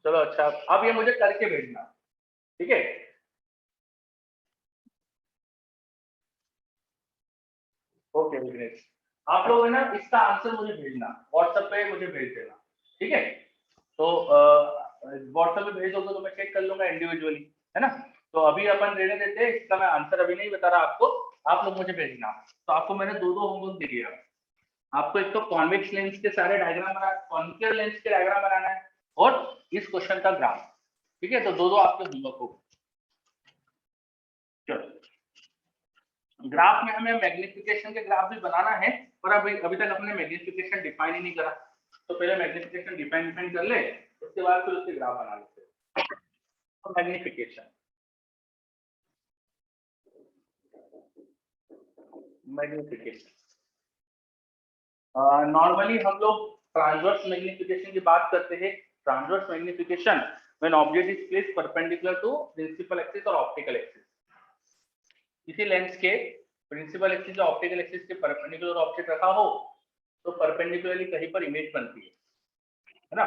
चलो अच्छा, अब ये मुझे करके भेजना, ठीक है। ओके विघ्नेश, आप लोग है ना, इसका आंसर मुझे भेजना व्हाट्सएप पे, मुझे भेज देना, ठीक है। तो व्हाट्सएप पे भेज दोगे तो मैं चेक कर लूंगा इंडिविजुअली, है ना। तो अभी अपन रहने देते हैं, इसका मैं आंसर अभी नहीं बता रहा आपको, आप लोग मुझे भेजना। तो आपको मैंने दो दो होमवर्क दे दिया। आपको एक तो कॉन्वेक्स लेंस के सारे डायग्राम बनाना, कॉन्केव लेंस के डायग्राम बनाना है, और इस क्वेश्चन का ग्राफ, ठीक है। तो दो दो आपके होमवर्क हो। चलो, ग्राफ में हमें मैग्निफिकेशन के ग्राफ भी बनाना है, पर अभी तक अपने मैग्निफिकेशन डिफाइन ही नहीं करा। तो पहले मैग्निफिकेशन डिफाइन कर ले, उसके बाद फिर उसके ग्राफ बना लेते हैं। तो मैग्निफिकेशन, नॉर्मली हम लोग ट्रांसवर्स मैग्निफिकेशन की बात करते हैं। Transverse magnification when object is placed perpendicular to principal axis और ऑप्टिकल एक्सिस। किसी लेंस के प्रिंसिपल एक्सिस या ऑप्टिकल एक्सिस के परपेंडिकुलर ऑब्जेक्ट रखा हो, तो परपेंडिकुलरली कहीं पर इमेज बनती है ना।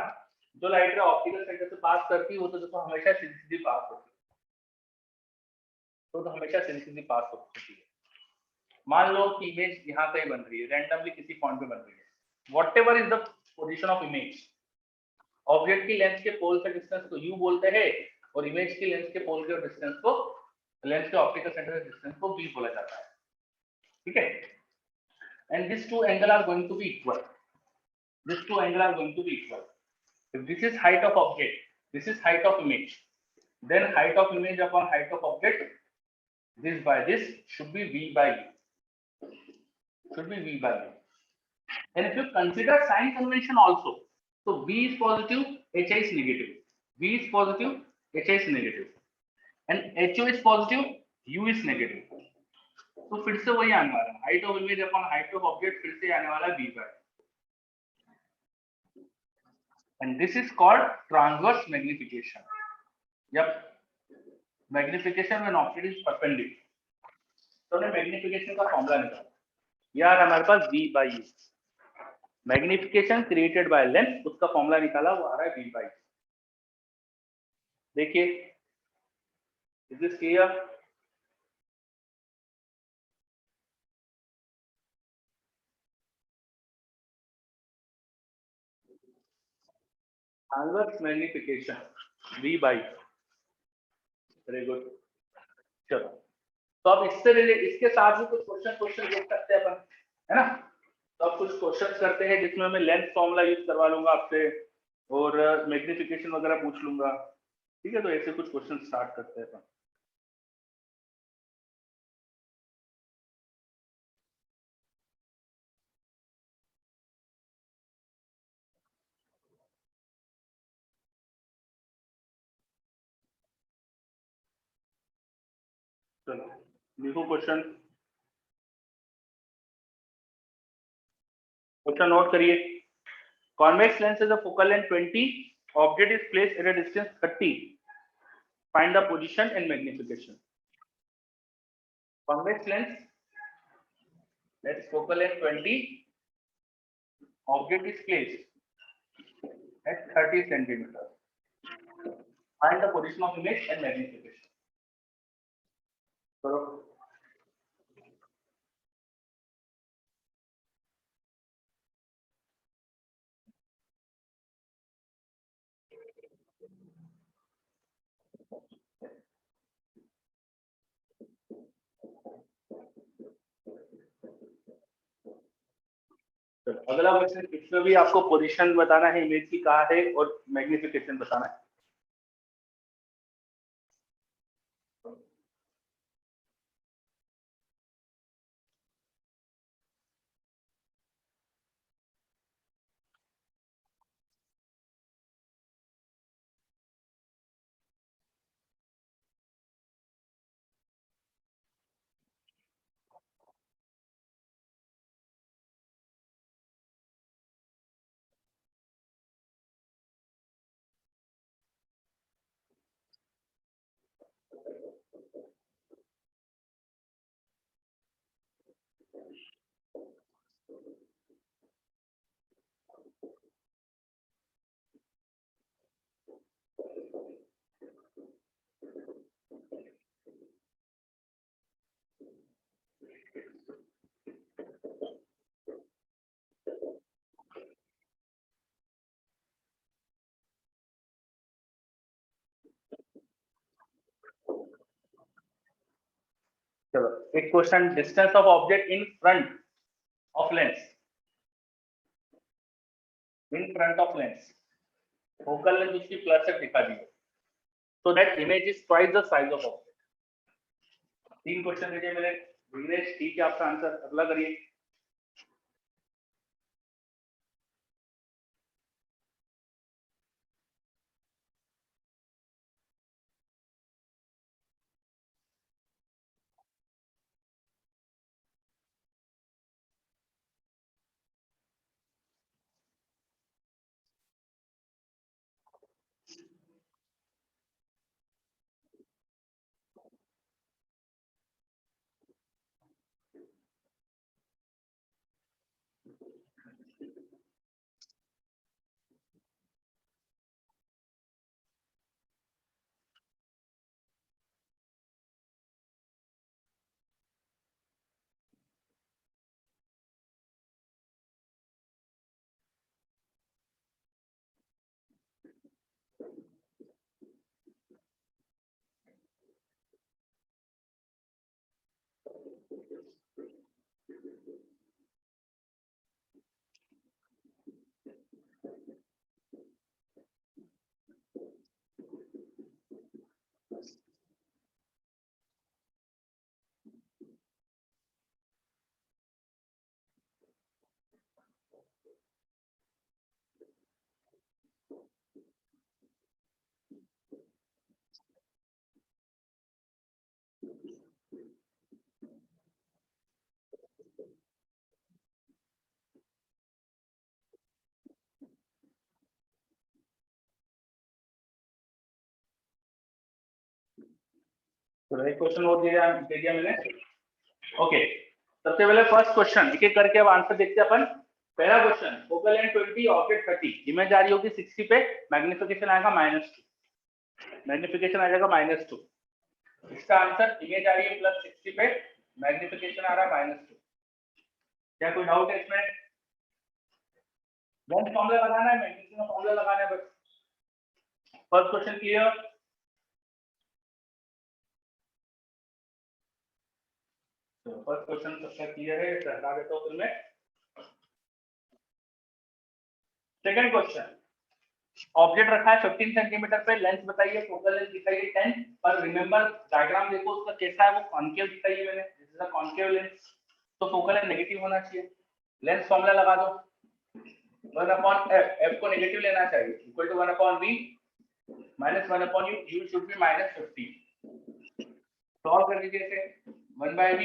जो लाइट रे ऑप्टिकल सेंटर से पास करती है, वो तो देखो हमेशा सीधी सीधी पास होती है, तो हमेशा सीधी सीधी पास होती है। मान लो कि इमेज यहाँ कहीं बन रही है, रैंडमली किसी पॉइंट पे बन रही है, whatever is the position of image, object की लेंस के पोल से डिस्टेंस को u बोलते हैं, और इमेज की लेंस के पोल के डिस्टेंस को, लेंस के ऑप्टिकल सेंटर के डिस्टेंस को v बोला जाता है, ठीक है। And this two angle are going to be equal, this two angle are going to be equal. If this is height of object, this is height of image, then height of image upon height of object, this by this should be v by u, should be v by u. And if you consider sign convention also, so v is positive, hi is negative, v is positive, hi is negative, and ho is positive, u is negative. तो फिर से वही आने वाला है, height of image upon height of object फिर से आने वाला है v by, and this is called transverse magnification. Yep, magnification when object is perpendicular. तो हमने मैग्निफिकेशन का फॉर्मूला निकाला यार, हमारे पास v by u, magnification created by lens, उसका फॉर्मूला निकाला, वो आ रहा है v by। देखिए, is this clear? Transverse magnification v by, very good. चलो, तो अब इसके साथ भी कुछ क्वेश्चन देख सकते हैं अपन, है ना? तो अब कुछ क्वेश्चन करते हैं जिसमें मैं लेंथ फॉर्मूला यूज करवा लूंगा आपसे और मैग्निफिकेशन वगैरह पूछ लूंगा, ठीक है? तो ऐसे कुछ क्वेश्चन स्टार्ट करते हैं अपन। चलो लिखो क्वेश्चन, क्वेश्चन नोट करिए। Convex lens is a focal length 20. Object is placed at a distance 30. Find the position and magnification. Convex lens, that's focal length 20. Object is placed at 30 centimeters. Find the position of image and magnification. करो। अगला क्वेश्चन, इसमें भी आपको पोजीशन बताना है इमेज की कहाँ है और मैग्निफिकेशन बताना है। चलो, एक question, distance of object in front of lens, in front of lens, focal length उसकी प्लस से दिखा दी है, so that image is twice the size of object. 3 question दीजिए मेरे विग्नेश, ठीक है आपका आंसर, अगला करिए। तो एक क्वेश्चन और दे दिया मैंने। ओके, सबसे पहले फर्स्ट क्वेश्चन एक एक करके अब आंसर देखते हैं अपन। पहला question, focal length 20, object 30, image आ रही होगी 60 पे, मैग्निफिकेशन आएगा -2, मैग्निफिकेशन आ जाएगा -2। इसका आंसर इमेज आ रही है +60 पे, मैग्निफिकेशन आ रहा है -2। क्या कोई डाउट है इसमें? लेंथ फॉर्मूला लगाना है, मैग्नीट्यूड का फॉर्मूला लगाना है बस। First question clear? तो फर्स्ट क्वेश्चन सबका क्लियर है, हटा देता हूं फिर मैं। सेकंड क्वेश्चन, ऑब्जेक्ट रखा है 15 सेंटीमीटर पे, लेंथ बताइए, फोकल लेंथ दिखाइए 10, पर रिमेंबर डायग्राम देखो उसका कैसा है, वो कॉन्केव दिखाइए मैंने, this is a concave lens, तो फोकल लेंथ नेगेटिव होना चाहिए। लेंथ फॉर्मूला लगा दो, 1/f, f को नेगेटिव लेना चाहिए, equal to 1/v minus 1/u, u should be -50। Solve कर दीजिए इसे, 1/v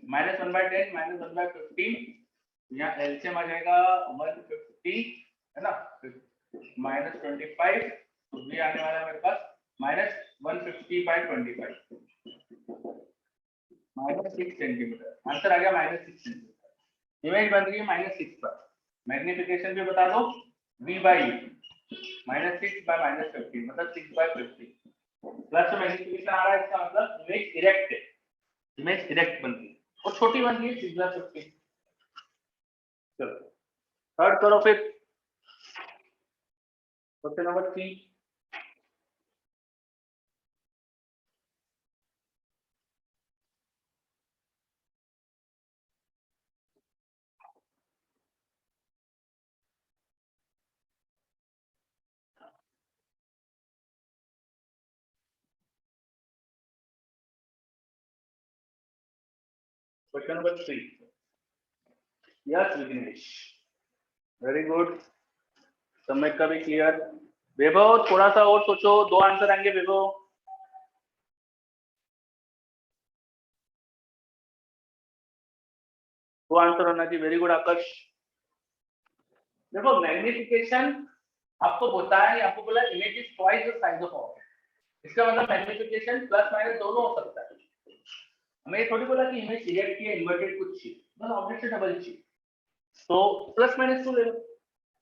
माइनस 1/10 माइनस 1/15, यहाँ एलसीएम आ जाएगा 150 है ना, -25, तो v आने वाला है मेरे पास -150/25, -6 सेंटीमीटर, आंसर आ गया -6 सेंटीमीटर। इमेज बन रही है -6 पर, मैग्निफिकेशन भी बता दो, v/u -6/-15 मतलब 6/50, प्लस मैग्निफिकेशन आ रहा है, इसका मतलब इमेज इरेक्ट है, इमेज इरेक्ट बन रही है और छोटी बन रही है 6/50। चलो थर्ड करो फिर, question number 3। Question number 3, yes Vighnesh, very good, समय का भी क्लियर। वैभव थोड़ा सा और सोचो, 2 आंसर आएंगे वैभव। वो आंसर होना चाहिए, वेरी गुड आकाश। देखो मैग्निफिकेशन आपको बताया है, आपको बोला image is twice the size of object, इसका मतलब मैग्निफिकेशन प्लस माइनस दोनों हो सकता है। हमें ये थोड़ी बोला कि इमेज सिलेक्ट किया इन्वर्टेड कुछ चाहिए, बस ऑब्जेक्ट से डबल चाहिए, तो +-2 ले लो,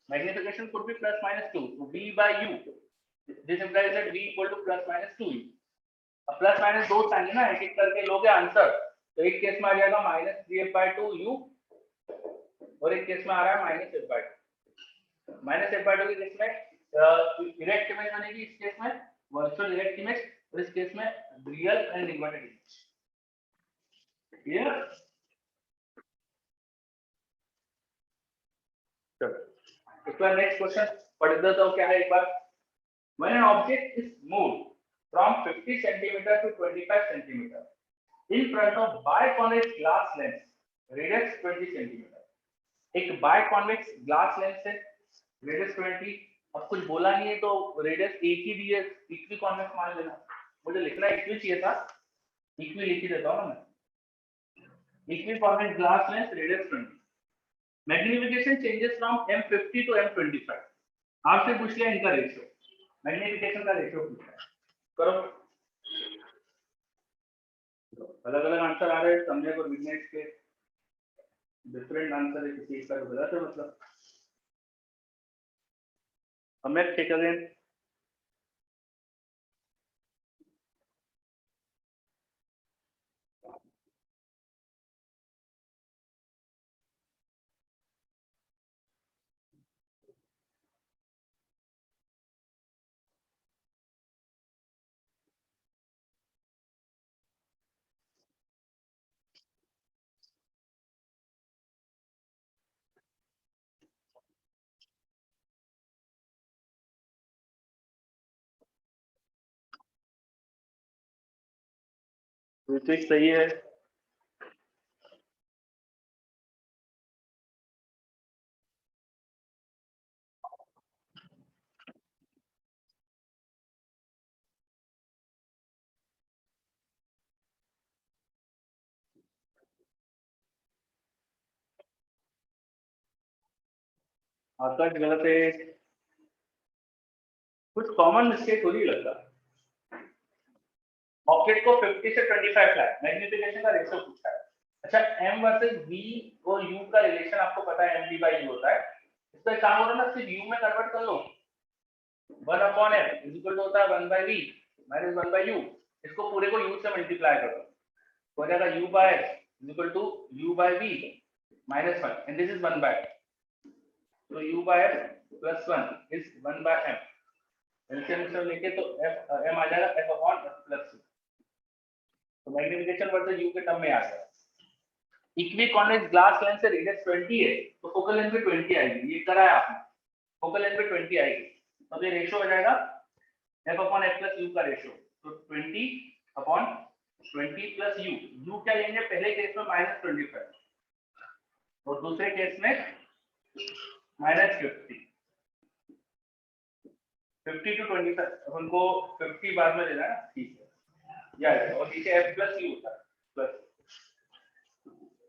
magnification could be +-2, so v by u, this implies that v equal to +-2u। अब प्लस माइनस दो आएंगे ना, एक एक करके लोगे आंसर, तो एक केस में आ जाएगा -3f/2u और एक केस में आ रहा है -f/2। -f/2 के केस में इरेक्ट इमेज बनेगी, इस केस में वर्चुअल इरेक्ट इमेज, और इस केस में real and inverted image. Clear? चलो इसका नेक्स्ट क्वेश्चन पढ़ देता हूं, क्या है एक बार। When an object is moved from 50 centimeter to 25 centimeter in front of biconvex glass lens, radius 20 centimeter, एक बायकॉन्वेक्स ग्लास लेंस है, रेडियस 20, अब कुछ बोला नहीं है तो रेडियस एक ही दी है, इक्वी कॉन्वेक्स मान लेना, मुझे लिखना इक्वी चाहिए था, इक्वी लिख ही देता हूं ना मैं, equi convex glass lens, radius 20, magnification changes from m50 to m25, आपसे पूछ लिया इनका रेशियो, मैग्निफिकेशन का रेशियो पूछा है, करो। अलग अलग आंसर आ रहे हैं, समझे और विघ्नेश के डिफरेंट आंसर है, किसी का गलत है, मतलब हमें ठीक अगेन। ऋतिक सही है, आकाश गलत है, कुछ कॉमन मिस्टेक हो रही लगता है, ऑब्जेक्ट को 50 से 25 लाख, मैग्निफिकेशन का रेशियो पूछा है। अच्छा, m वर्सेस v और u का रिलेशन आपको पता है, mv by u होता है। इसका काम हो रहा है ना, सिर्फ u में कन्वर्ट कर लो। 1 upon m is equal to होता है 1 by v minus 1 by u। इसको पूरे को u से मल्टीप्लाई कर दो, हो जाएगा u by s is equal to u by v minus 1 and this is 1 by, तो u by s plus 1 is 1 by m। LCM से लेके तो f m आ जाएगा f अपॉन s प्लस 2, तो मैग्निफिकेशन वर्सेस u के टर्म में आ जाएगा। इक्वी कॉन्वेक्स ग्लास लेंस से रेडियस 20 है, तो फोकल लेंथ भी 20 आएगी, ये करा है आपने, फोकल लेंथ भी 20 आएगी, तो ये रेशियो हो जाएगा f upon f plus u का रेशियो, तो 20 अपॉन 20 प्लस u। u क्या लेंगे, पहले केस में -25 और दूसरे केस में -50। 50 टू 25 अपन को 50 बाद में लेना है, ठीक है या, और नीचे f प्लस u होता है प्लस,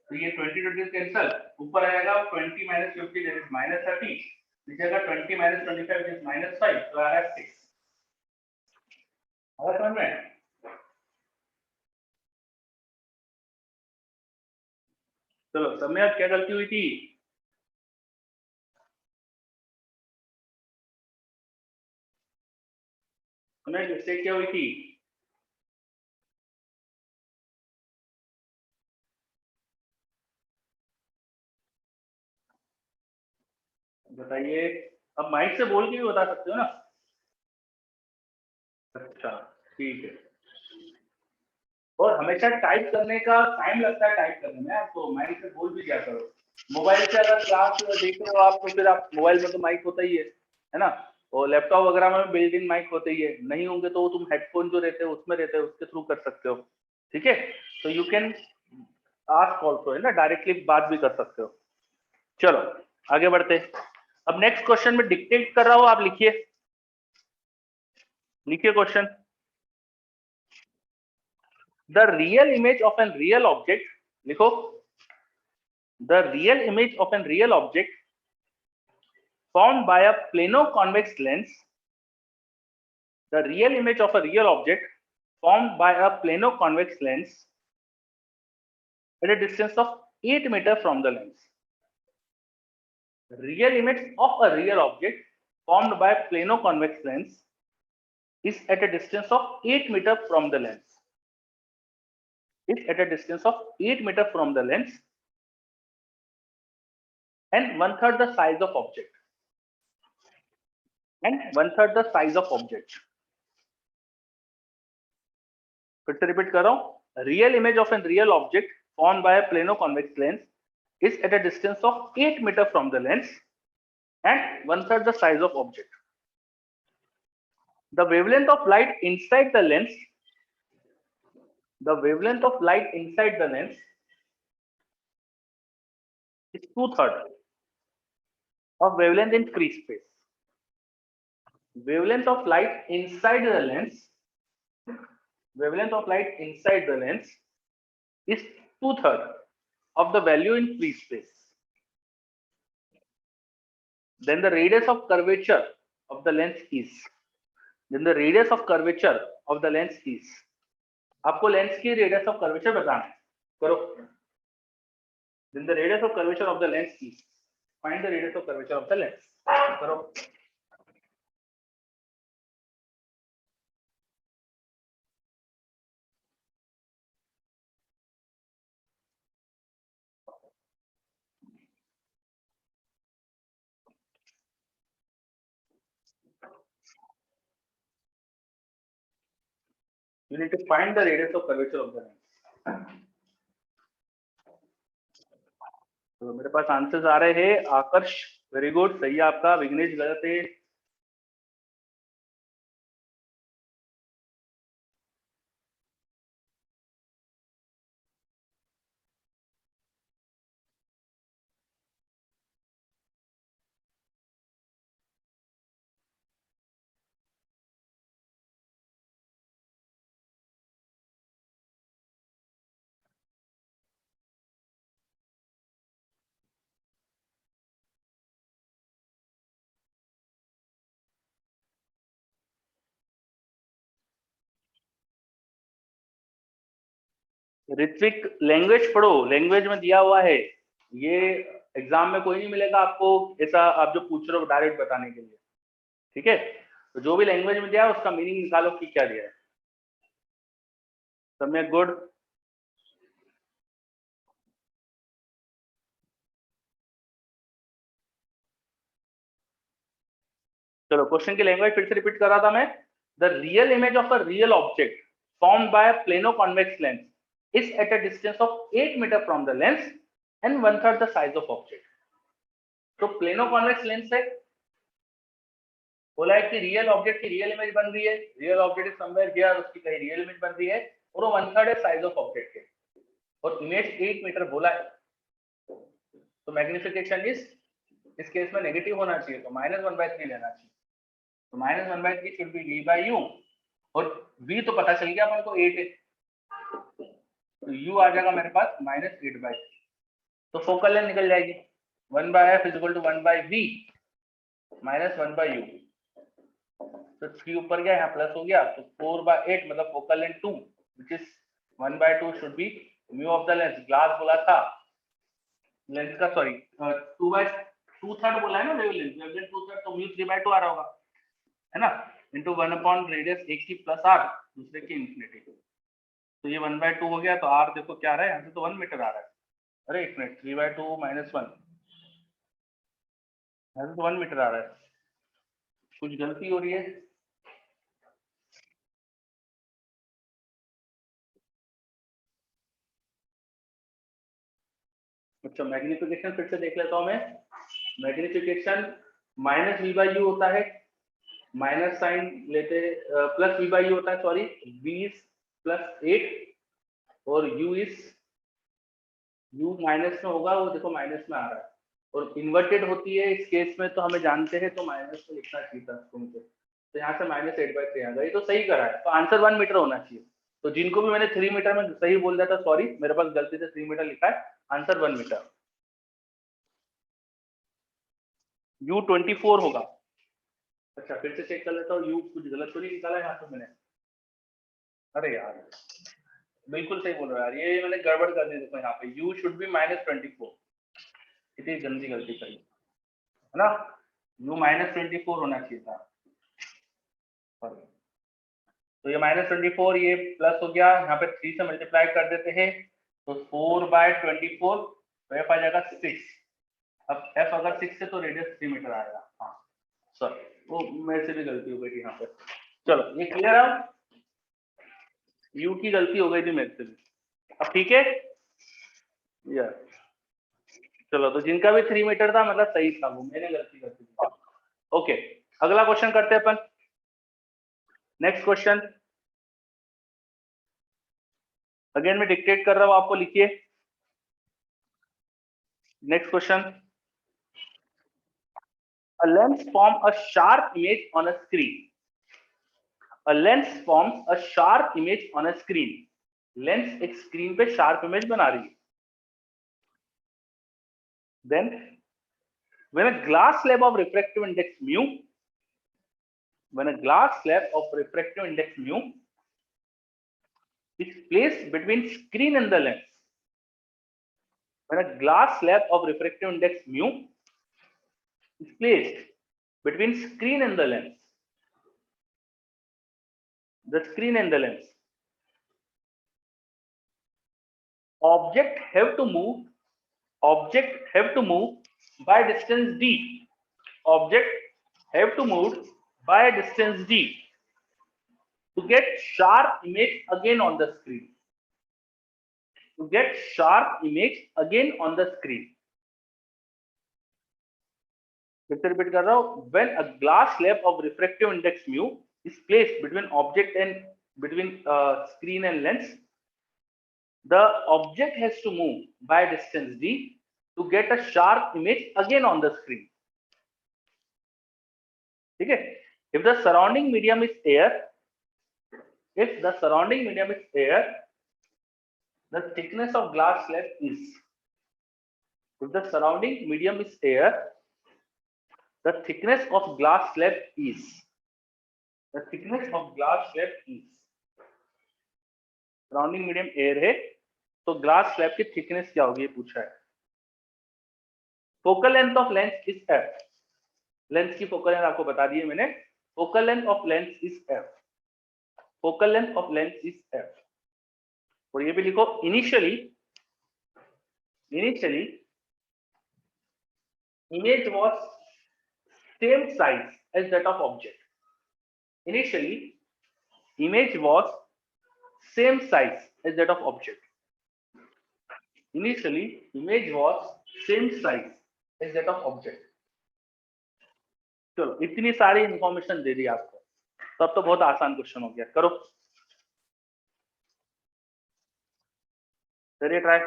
तो ये 20 20 कैंसिल, ऊपर आएगा 20 माइनस 50 दैट इज -30, नीचे आएगा 20 माइनस 25 दैट इज -5, तो आ रहा है 6। अगर समझ में, चलो सब में अब क्या गलती हुई थी, हमें मिस्टेक क्या हुई थी, बताइए। अब माइक से बोल के भी बता सकते हो ना। अच्छा ठीक है, और हमेशा टाइप करने का टाइम लगता है टाइप करने में, तो माइक से बोल भी क्या करो। मोबाइल से अगर क्लास देख रहे हो आप, तो फिर आप मोबाइल में तो माइक होता ही है ना, और लैपटॉप वगैरह में बिल्ट इन माइक होते ही है, नहीं होंगे तो तुम हेडफोन जो रहते हैं उसमें रहते हैं, उसके थ्रू कर सकते हो, ठीक है। तो यू कैन आस्क ऑल्सो, है ना, डायरेक्टली बात भी कर सकते हो। चलो आगे बढ़ते। अब नेक्स्ट क्वेश्चन में डिक्टेट कर रहा हूं, आप लिखिए, लिखिए question. The real image of an real object, लिखो, the real image of an real object formed by a plano-convex lens, the real image of a real object formed by a plano-convex lens at a distance of 8 meter from the lens. The real image of a real object formed by a plano-convex lens is at a distance of 8 meter from the lens. Is at a distance of 8 meter from the lens and 1/3 the size of object. And 1/3 the size of object. फिर से रिपीट कर रहा हूं, real image of an real object formed by a plano-convex lens is at a distance of 8 meter from the lens and 1/3 the size of object. The wavelength of light inside the lens, the wavelength of light inside the lens is 2/3 of wavelength in free space. Wavelength of light inside the lens, wavelength of light inside the lens is 2/3 of the value in free space. Then the radius of curvature of the lens is, then the radius of curvature of the lens is, आपको लेंस की रेडियस ऑफ कर्वेचर बताना है, करो। then the radius of curvature of the lens is, find the radius of curvature of the lens, करो। You need to find the radius of curvature of the lens. तो मेरे पास आंसर्स आ रहे हैं, आकर्ष वेरी गुड, सही है आपका, विघ्नेश गलत है, ऋत्विक लैंग्वेज पढ़ो, लैंग्वेज में दिया हुआ है, ये एग्जाम में कोई नहीं मिलेगा आपको ऐसा आप जो पूछ रहे हो डायरेक्ट बताने के लिए, ठीक है। तो जो भी लैंग्वेज में दिया है उसका मीनिंग निकालो कि क्या दिया है। सम्यक, गुड। चलो क्वेश्चन की लैंग्वेज फिर से रिपीट कर रहा था मैं। The real image of a real object formed by a plano convex lens is at a distance of 8 metre from the lens and 1/3 the size of object. तो प्लेनो कॉन्वेक्स लेंस है, बोला है कि रियल ऑब्जेक्ट की रियल इमेज बन रही है, real object is somewhere here, उसकी कहीं रियल इमेज बन रही है और वो 1/3 है साइज ऑफ ऑब्जेक्ट के, और इमेज 8 मीटर बोला है। तो मैग्निफिकेशन इस केस में नेगेटिव होना चाहिए, तो -1/3 लेना चाहिए। तो -1/3 should be v by u, और v तो पता चल गया अपन को 8 है, तो u आ जाएगा मेरे पास -8/3। तो फोकल लेंथ निकल जाएगी 1/f is equal to 1/v -1/u। तो 3 ऊपर गया, यहाँ प्लस हो गया, तो 4/8 मतलब focal length 2 which is 1/2 should be mu of the lens. Glass बोला था लेंस का, सॉरी 2/2 बोला है ना वेवलेंथ, वेवलेंथ 2/3 तो म्यू 3/2 आ रहा होगा, है ना, इनटू 1 अपॉन रेडियस एक की प्लस r दूसरे की इंफिनिटी। तो ये 1/2 हो गया, तो r देखो क्या आ रहा है, यहाँ से तो 1 मीटर आ रहा है। अरे एक मिनट, 3/2 - 1, यहाँ से तो 1 मीटर आ रहा है, कुछ गलती हो रही है। अच्छा मैग्निफिकेशन फिर से देख लेता हूँ मैं। मैग्निफिकेशन -v/u होता है, माइनस साइन लेते प्लस v/u होता है, सॉरी 20 + 8, और u इज u माइनस में होगा, वो देखो माइनस में आ रहा है, और इन्वर्टेड होती है इस केस में तो हमें जानते हैं, तो माइनस में लिखना चाहिए था उसको मुझे, तो यहाँ से -8/3 आ गया, ये तो सही करा है। तो आंसर 1 मीटर होना चाहिए। तो जिनको भी मैंने 3 मीटर में सही बोल दिया था, सॉरी मेरे पास गलती से 3 मीटर लिखा है, आंसर 1 मीटर। U24 होगा। अच्छा फिर से चेक कर लेता हूँ, यू कुछ गलत तो नहीं निकाला है यहाँ पे मैंने। अरे यार बिल्कुल सही बोल रहा है यार, ये मैंने गड़बड़ कर दी, देखो यहाँ पे u शुड बी -24, इतनी गंदी गलती करी है ना, u -24 होना चाहिए था। तो ये -24, ये प्लस हो गया, यहाँ पे 3 से मल्टीप्लाई कर देते हैं, तो 4/24, तो f आ जाएगा 6। अब f अगर 6 है तो रेडियस 3 मीटर आएगा। हाँ सॉरी, वो मेरे से भी गलती हो गई थी यहाँ पे। चलो ये क्लियर है, u की गलती हो गई थी मेरे से भी, अब ठीक है यार। चलो तो जिनका भी 3 मीटर था मतलब सही था, वो मैंने गलती कर दी। ओके अगला क्वेश्चन करते हैं अपन। नेक्स्ट क्वेश्चन, अगेन मैं डिक्टेट कर रहा हूं, आपको लिखिए। Next question, a lens form a sharp image on a screen. A lens forms a sharp image on a screen. Lens एक स्क्रीन पे शार्प इमेज बना रही है। Then when a glass slab of refractive index mu, when a glass slab of refractive index mu is placed between screen and the lens, when a glass slab of refractive index mu is placed between screen and the lens, the screen and the lens, object have to move by distance d. Object have to move by distance d to get sharp image again on the screen. To get sharp image again on the screen. फिर से रिपीट कर रहा हूं, when a glass slab of refractive index mu is placed between object and between screen and lens, the object has to move by distance d to get a sharp image again on the screen. ठीक है, if the surrounding medium is air, if the surrounding medium is air, the thickness of glass slab is, if the surrounding medium is air, the thickness of glass slab is, the thickness of glass slab is, surrounding medium air है, तो ग्लास स्लैब की थिकनेस क्या होगी ये पूछा है। Focal length of lens is F, lens की फोकल लेंथ आपको बता दी है मैंने, focal length of lens is F, focal length of lens is F. और ये भी लिखो, initially image was same size as that of object. Initially image was same size as that of object. Initially image was same size as that of object. चलो इतनी सारी इंफॉर्मेशन दे दी आपको, तब तो बहुत आसान क्वेश्चन हो गया। करो, करिए ट्राई।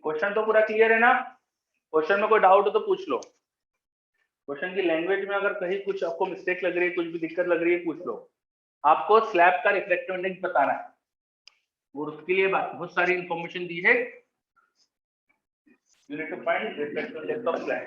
क्वेश्चन तो पूरा क्लियर है ना? क्वेश्चन में कोई डाउट हो तो पूछ लो। क्वेश्चन की लैंग्वेज में अगर कहीं कुछ आपको मिस्टेक लग रही है, कुछ भी दिक्कत लग रही है, पूछ लो। आपको स्लैब का रिफ्लेक्टिव इंडेक्स बताना है और उसके लिए बहुत सारी इंफॉर्मेशन दी है। You need to find reflective index of slab.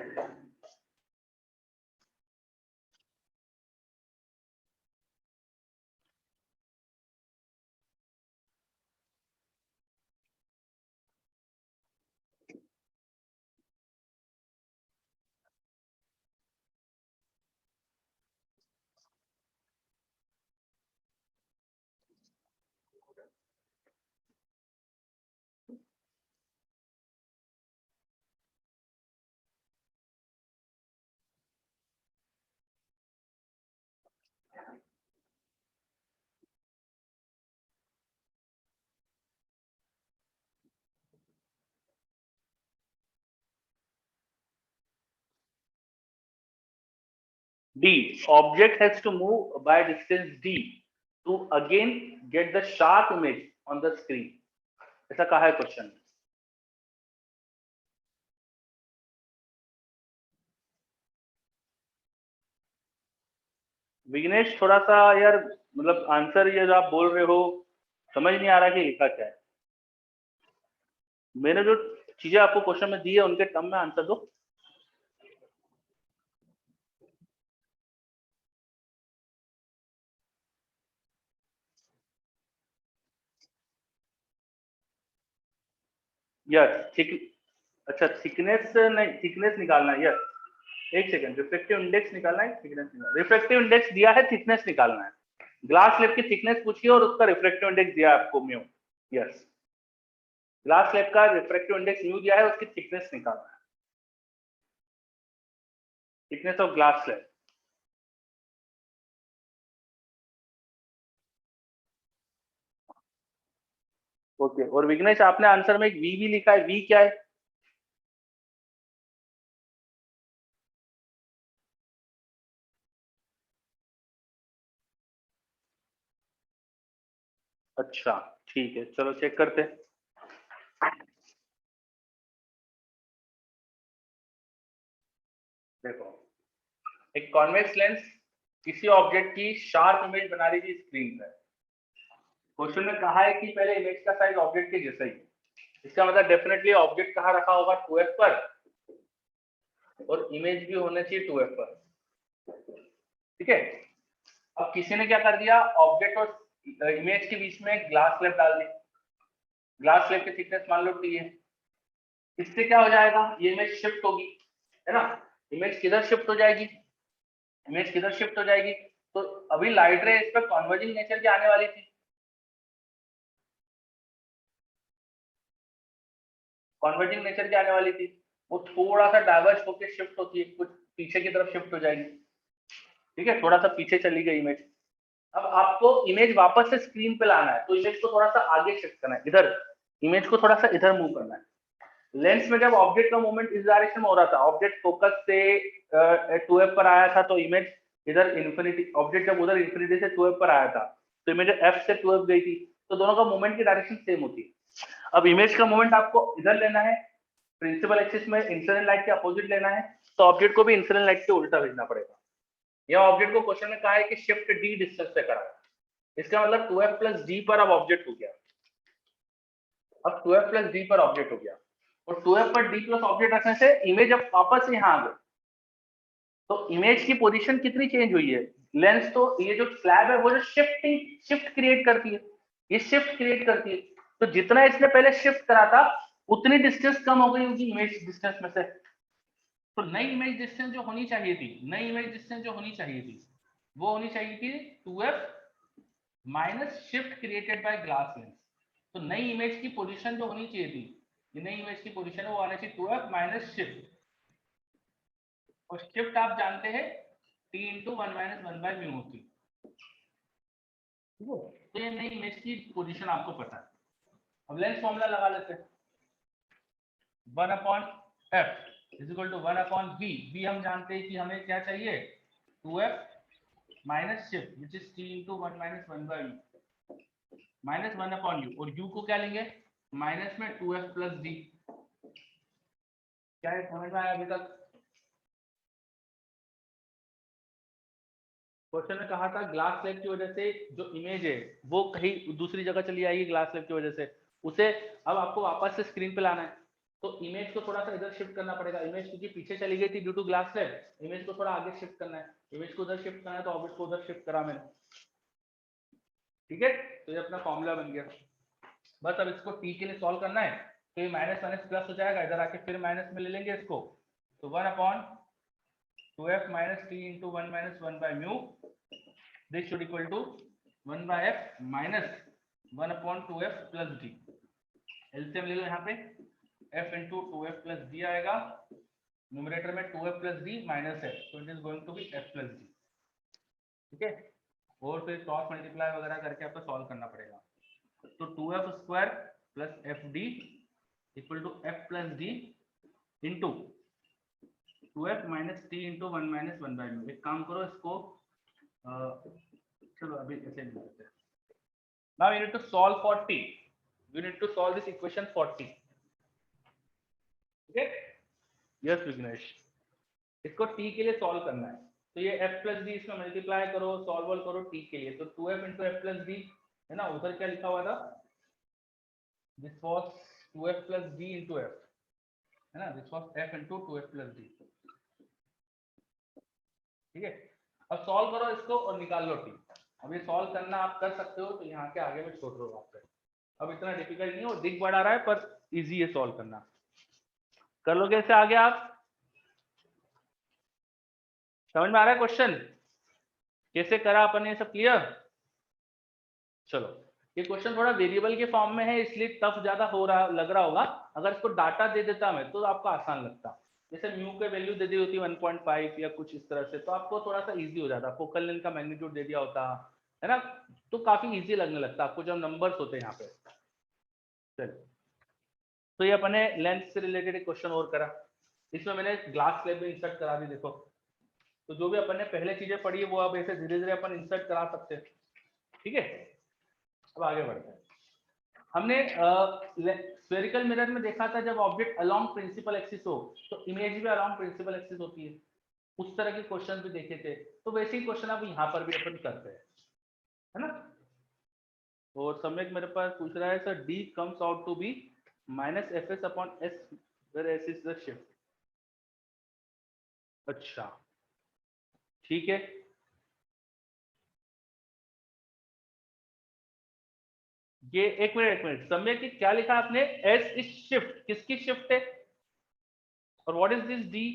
D. Object has to move by distance D to again get the sharp image on the screen. ऐसा कहा है क्वेश्चन। विघ्नेश थोड़ा सा यार, मतलब आंसर ये जो आप बोल रहे हो समझ नहीं आ रहा कि लिखा क्या है। मैंने जो चीजें आपको क्वेश्चन में दी है उनके टर्म में आंसर दो। यस थिक, अच्छा थिकनेस नहीं, थिकनेस निकालना है। यस एक सेकंड, रिफ्लेक्टिव इंडेक्स निकालना है, थिकनेस निकालना। रिफ्लेक्टिव इंडेक्स दिया है, थिकनेस निकालना है। ग्लास स्लैब की थिकनेस पूछिए और उसका रिफ्लेक्टिव इंडेक्स दिया है आपको म्यू। यस, ग्लास स्लैब का रिफ्रेक्टिव इंडेक्स म्यू दिया है, उसकी थिकनेस निकालना है, thickness of glass slab. Okay, और विघ्नेश आपने आंसर में एक वी भी लिखा है, वी क्या है? अच्छा ठीक है, चलो चेक करते हैं। देखो, एक कॉन्वेक्स लेंस किसी ऑब्जेक्ट की शार्प इमेज बना रही थी स्क्रीन पर। क्वेश्चन में कहा है कि पहले इमेज का साइज ऑब्जेक्ट के जैसा ही, इसका मतलब डेफिनेटली ऑब्जेक्ट कहाँ रखा होगा, 2f पर, और इमेज भी होना चाहिए 2f पर। ठीक है, अब किसी ने क्या कर दिया, ऑब्जेक्ट और इमेज के बीच में ग्लास स्लैब डाल दी। ग्लास स्लैब की थिकनेस मान लो T है। इससे क्या हो जाएगा, ये इमेज शिफ्ट होगी, है ना? इमेज किधर शिफ्ट हो जाएगी, इमेज किधर शिफ्ट हो जाएगी? तो अभी लाइट रे इस पर कन्वर्जिंग नेचर की आने वाली थी, कन्वर्जिंग नेचर की आने वाली थी, वो थोड़ा सा डाइवर्ज होकर शिफ्ट होती है, कुछ पीछे की तरफ शिफ्ट हो जाएगी। ठीक है, थोड़ा सा पीछे चली गई इमेज। अब आपको इमेज वापस से स्क्रीन पे लाना है, तो इमेज को थोड़ा सा आगे शिफ्ट करना है, इधर इमेज को थोड़ा सा इधर मूव करना है। लेंस में जब ऑब्जेक्ट का मूवमेंट इस डायरेक्शन में हो रहा था, ऑब्जेक्ट फोकस से 2f पर आया था, तो इमेज इधर इन्फिनिटी, ऑब्जेक्ट जब उधर इन्फिनिटी से 2f पर आया था, तो इमेज f से 2f गई थी, तो दोनों का मूवमेंट की डायरेक्शन सेम होती है। अब इमेज का मूवमेंट आपको इधर लेना है, प्रिंसिपल एक्सिस में इंसिडेंट लाइट के अपोजिट लेना है तो ऑब्जेक्ट को भी इंसिडेंट लाइट के उल्टा भेजना पड़ेगा। यह ऑब्जेक्ट को क्वेश्चन में कहा है कि शिफ्ट डी डिस्टेंस पे करा, इसका मतलब 2f प्लस डी पर अब ऑब्जेक्ट हो गया। अब 2f प्लस डी पर ऑब्जेक्ट हो गया और 2f पर डी प्लस ऑब्जेक्ट रखने से इमेज अब वापस यहाँ आ गई। तो इमेज की पोजीशन कितनी चेंज हुई है? लेंस तो ये जो स्लैब है वो जो शिफ्ट क्रिएट करती है, ये शिफ्ट क्रिएट करती है। तो जितना इसने पहले शिफ्ट करा था उतनी डिस्टेंस कम हो गई होगी इमेज डिस्टेंस में से। तो नई इमेज डिस्टेंस जो होनी चाहिए थी, नई इमेज डिस्टेंस जो होनी चाहिए थी वो होनी चाहिए थी 2f minus shift created by glass lens. तो नई इमेज की पोजीशन जो होनी चाहिए थी, ये नई इमेज की पोजीशन है वो आना चाहिए 2f माइनस शिफ्ट, और शिफ्ट आप जानते हैं t into 1 minus 1 by mu होती है। तो ये नई इमेज की पोजीशन आपको पता है। अब लेंस फॉर्मूला लगा लेते हैं, 1 upon f is equal to 1 upon v। v हम जानते हैं कि हमें क्या चाहिए, 2f minus shift which is t into 1 minus 1 by mu minus 1 upon u, और u को क्या लेंगे माइनस में 2f प्लस d। क्या है समझ में आया अभी तक? क्वेश्चन में कहा था ग्लास स्लैब की वजह से जो इमेज है वो कहीं दूसरी जगह चली आएगी ग्लास स्लैब की वजह से, उसे अब आपको वापस से स्क्रीन पे लाना है। तो इमेज को थोड़ा सा इधर शिफ्ट करना पड़ेगा। इमेज क्योंकि पीछे चली गई थी due to glass slab, image को थोड़ा आगे शिफ्ट करना है। इमेज को उधर शिफ्ट करना है तो ऑब्जेक्ट को उधर शिफ्ट करा मैंने, ठीक है। तो ये अपना फॉर्मूला बन गया। बस अब इसको t के लिए सॉल्व करना है तो ये माइनस माइनस प्लस हो जाएगा, इधर आके फिर माइनस में ले लेंगे इसको। तो 1 upon 2f minus t into 1 minus 1 by mu, this should equal to 1 बाय f minus 1 upon 2f plus d। LCM ले लो यहाँ पे, f into 2f plus d आएगा, न्यूमरेटर में 2f plus d minus f, तो it is going to be f plus d, ठीक है। और फिर क्रॉस मल्टीप्लाई वगैरह करके आपको सॉल्व करना पड़ेगा। तो 2f square plus f d equal to f plus d into 2f minus t into 1 minus 1 by mu. एक काम करो इसको चलो अभी ऐसे लिख देते हैं। Now you need to solve for t, you need to solve this equation for t, okay. Yes Vighnesh, इसको t के लिए सॉल्व करना है। तो ये f प्लस डी इसमें मल्टीप्लाई करो, सॉल्व करो t के लिए। तो 2f into F plus D है ना, उधर क्या लिखा हुआ था, this was 2f plus d into f, है ना, this was f into 2f plus d, ठीक है। अब सॉल्व करो इसको और निकाल लो t। अब ये सॉल्व करना आप कर सकते हो, तो यहाँ के आगे में छोड़ दो आप पे। अब इतना डिफिकल्ट नहीं है, वो दिख बड़ा रहा है पर इजी है सॉल्व करना। कर लो कैसे आगे आप, समझ में आ रहा है क्वेश्चन कैसे करा अपन ने, सब क्लियर? चलो, ये क्वेश्चन थोड़ा वेरिएबल के फॉर्म में है इसलिए टफ ज्यादा हो रहा लग रहा होगा। अगर इसको डाटा दे देता मैं तो आपको आसान लगता, जैसे म्यू के वैल्यू दे दी होती 1.5 या कुछ इस तरह से, तो आपको थोड़ा सा इजी हो जाता। फोकल लेंथ का मैग्नीट्यूड दे दिया होता है ना, तो काफी इजी लगने लगता आपको जब नंबर्स होते हैं यहाँ पे। चलिए, तो ये अपने लेंथ से रिलेटेड एक क्वेश्चन और करा, इसमें मैंने ग्लास स्लैब में इंसर्ट करा दी। देखो, तो जो भी अपन ने पहले चीजें पढ़ी है वो अब ऐसे धीरे धीरे अपन इंसर्ट करा सकते हैं, ठीक है। अब आगे बढ़ते हैं। हमने स्फेरिकल मिरर में देखा था जब ऑब्जेक्ट अलोंग प्रिंसिपल एक्सिस हो तो इमेज भी अलोंग प्रिंसिपल एक्सिस होती है, उस तरह के क्वेश्चन भी देखे थे। तो वैसे ही क्वेश्चन अब यहाँ पर भी अपन करते हैं, है ना। और सम्यक मेरे पास पूछ रहा है sir d comes out to be minus f s upon s where s is the shift. अच्छा ठीक है, ये एक मिनट समय की क्या लिखा आपने, एस इज शिफ्ट, किसकी शिफ्ट है, और व्हाट इज दिस डी,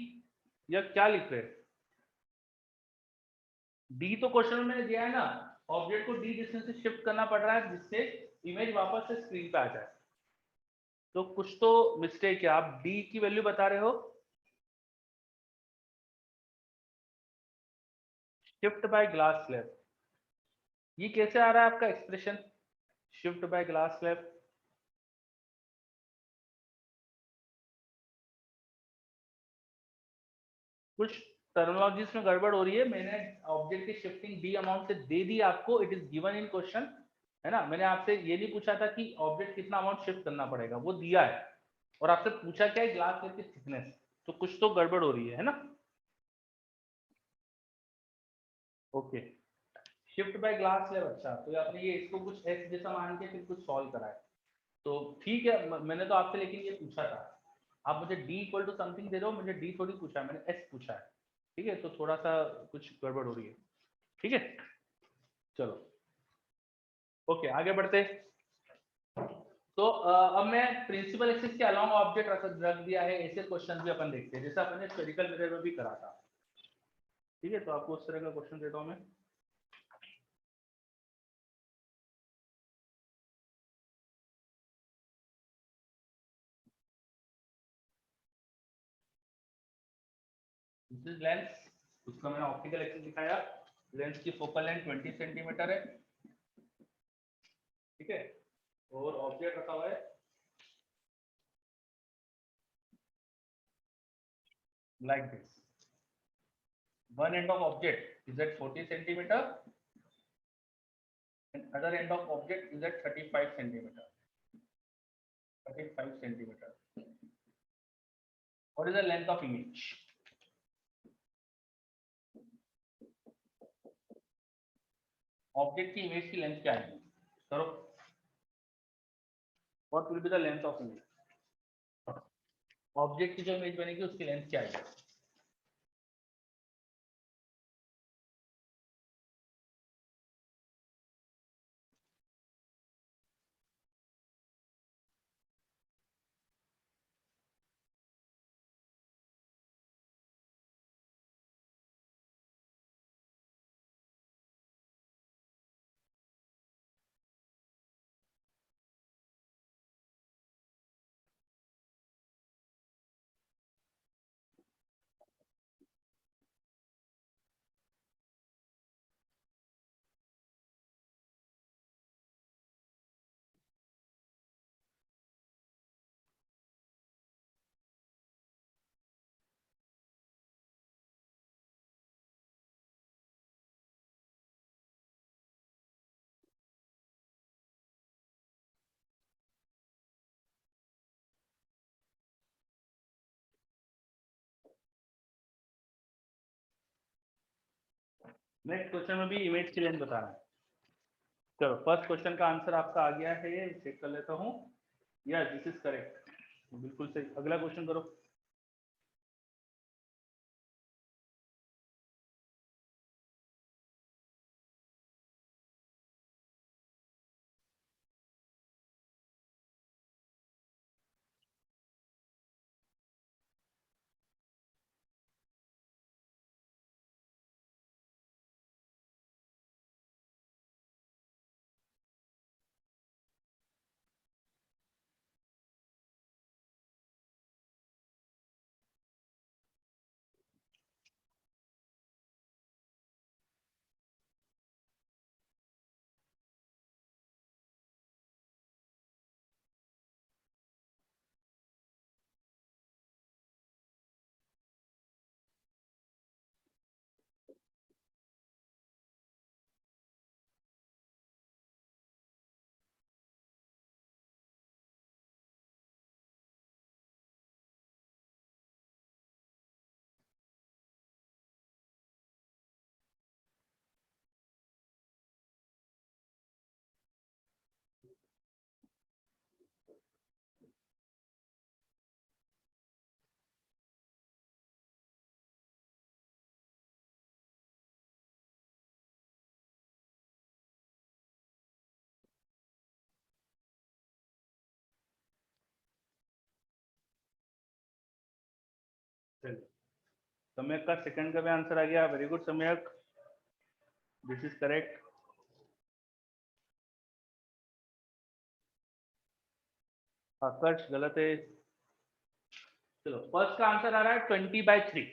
या क्या लिख रहे हैं? डी तो क्वेश्चन में मैंने दिया है ना, ऑब्जेक्ट को डी डिस्टेंस से शिफ्ट करना पड़ रहा है जिससे इमेज वापस से स्क्रीन पे आ जाए। तो कुछ तो मिस्टेक है, आप डी की वैल्यू बता रहे हो शिफ्ट बाय ग्लास स्लैब, ये कैसे आ रहा है आपका expression shift by glass slab? कुछ टर्मिनोलॉजीज में गड़बड़ हो रही है। मैंने ऑब्जेक्ट की शिफ्टिंग डी अमाउंट से दे दी आपको, it is given in question, है ना। मैंने आपसे ये नहीं पूछा था कि ऑब्जेक्ट कितना अमाउंट शिफ्ट करना पड़ेगा, वो दिया है। और आपसे पूछा क्या है, ग्लास की थिकनेस, तो कुछ तो गड़बड़ हो रही है ना। ओके, शिफ्ट बाय ग्लास है बच्चा, तो आपने ये इसको कुछ एक्स जैसा मान के फिर कुछ सॉल्व करा है, तो ठीक है। मैंने तो आपसे लेकिन ये पूछा था, आप मुझे d इक्वल टू समथिंग दे रहे हो, मुझे d थोड़ी पूछा है, मैंने s पूछा है। ठीक है, तो थोड़ा सा कुछ गड़बड़ हो रही है। ठीक है, चलो ओके आगे बढ़ते। तो अब मैं प्रिंसिपल एक्सिस के अलोंग ऑब्जेक्ट रख दिया है, ऐसे क्वेश्चन भी अपन देखते हैं जैसे अपन ने स्फेरिकल मिरर में भी करा था। ठीक है, तो आपको उस तरह का क्वेश्चन देता हूं मैं। दिस इज लेंस, उसका मैंने ऑप्टिकल एक्सिस दिखाया, लेंस की फोकल लेंथ 20 सेंटीमीटर है। ठीक है, और ऑब्जेक्ट रखा हुआ है like this. One end of object is at 40 centimeter and other end of object is at 35 centimeter. 35 centimeter. What is the length of image? Object की image की length क्या है? करो. What will be the length of image? Object की जो image बनेगी उसकी length क्या है? नेक्स्ट क्वेश्चन में भी इमेज की लेंथ बताना है। चलो फर्स्ट क्वेश्चन का आंसर आपका आ गया है, चेक कर लेता हूँ। यस दिस इज करेक्ट, बिल्कुल सही। अगला क्वेश्चन करो। चलिए, सम्यक का सेकंड का भी आंसर आ गया, वेरी गुड सम्यक, दिस इज करेक्ट। आकर्ष गलत है। चलो फर्स्ट का आंसर आ रहा है 20/3।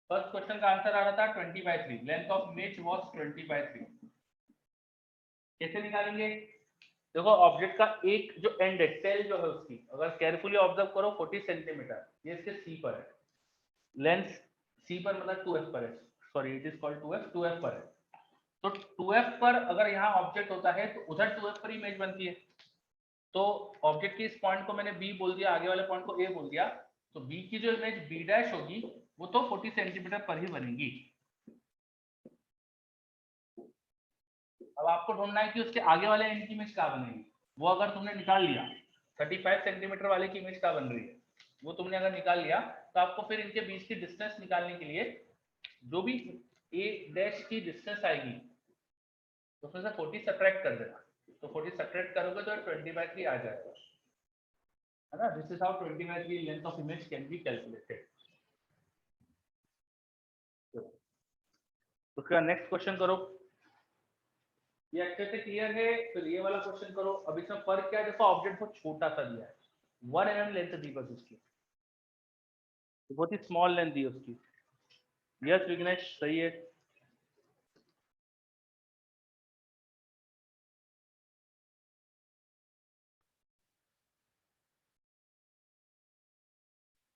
फर्स्ट क्वेश्चन का आंसर आ रहा था 20/3, लेंथ ऑफ इमेज वाज 20/3। कैसे निकालेंगे? देखो ऑब्जेक्ट का एक जो एंड है, टेल जो है उसकी, अगर केयरफुली ऑब्जर्व करो 40 सेंटीमीटर, ये इसके सी पर है, लेंथ सी पर मतलब 2f पर है, sorry it is called 2f पर है। तो 2f पर अगर यहाँ ऑब्जेक्ट होता है तो उधर 2f पर इमेज बनती है। तो ऑब्जेक्ट के इस पॉइंट को मैंने बी बोल दिया, आगे वाले पॉइंट को ए बोल दिया, तो बी की जो इमेज बी डैश होगी वो तो 40 सेंटीमीटर पर ही बनेगी। अब आपको ढूंढना है कि उसके आगे वाले एंड की इमेज क्या बनेगी। वो अगर तुमने निकाल लिया 35 सेंटीमीटर वाले की इमेज क्या बन रही है, वो तुमने अगर निकाल लिया, तो आपको फिर इनके बीच की डिस्टेंस निकालने के लिए जो भी ए डैश की डिस्टेंस आएगी तो उसमें से 40 सब्ट्रैक्ट कर देना। तो 40 सब्ट्रैक्ट करोगे तो 20/3 आ जाएगा, है ना। This is how 20/3 length of image can be calculated. उसका नेक्स्ट क्वेश्चन करो। ये अच्छे से क्लियर है। फिर ये वाला क्वेश्चन करो। अब इसमें फर्क क्या है, देखो ऑब्जेक्ट बहुत छोटा सा दिया है, 1 mm लेंथ दी बस उसकी, बहुत ही स्मॉल लेंथ दी उसकी। यस विघ्नेश सही है।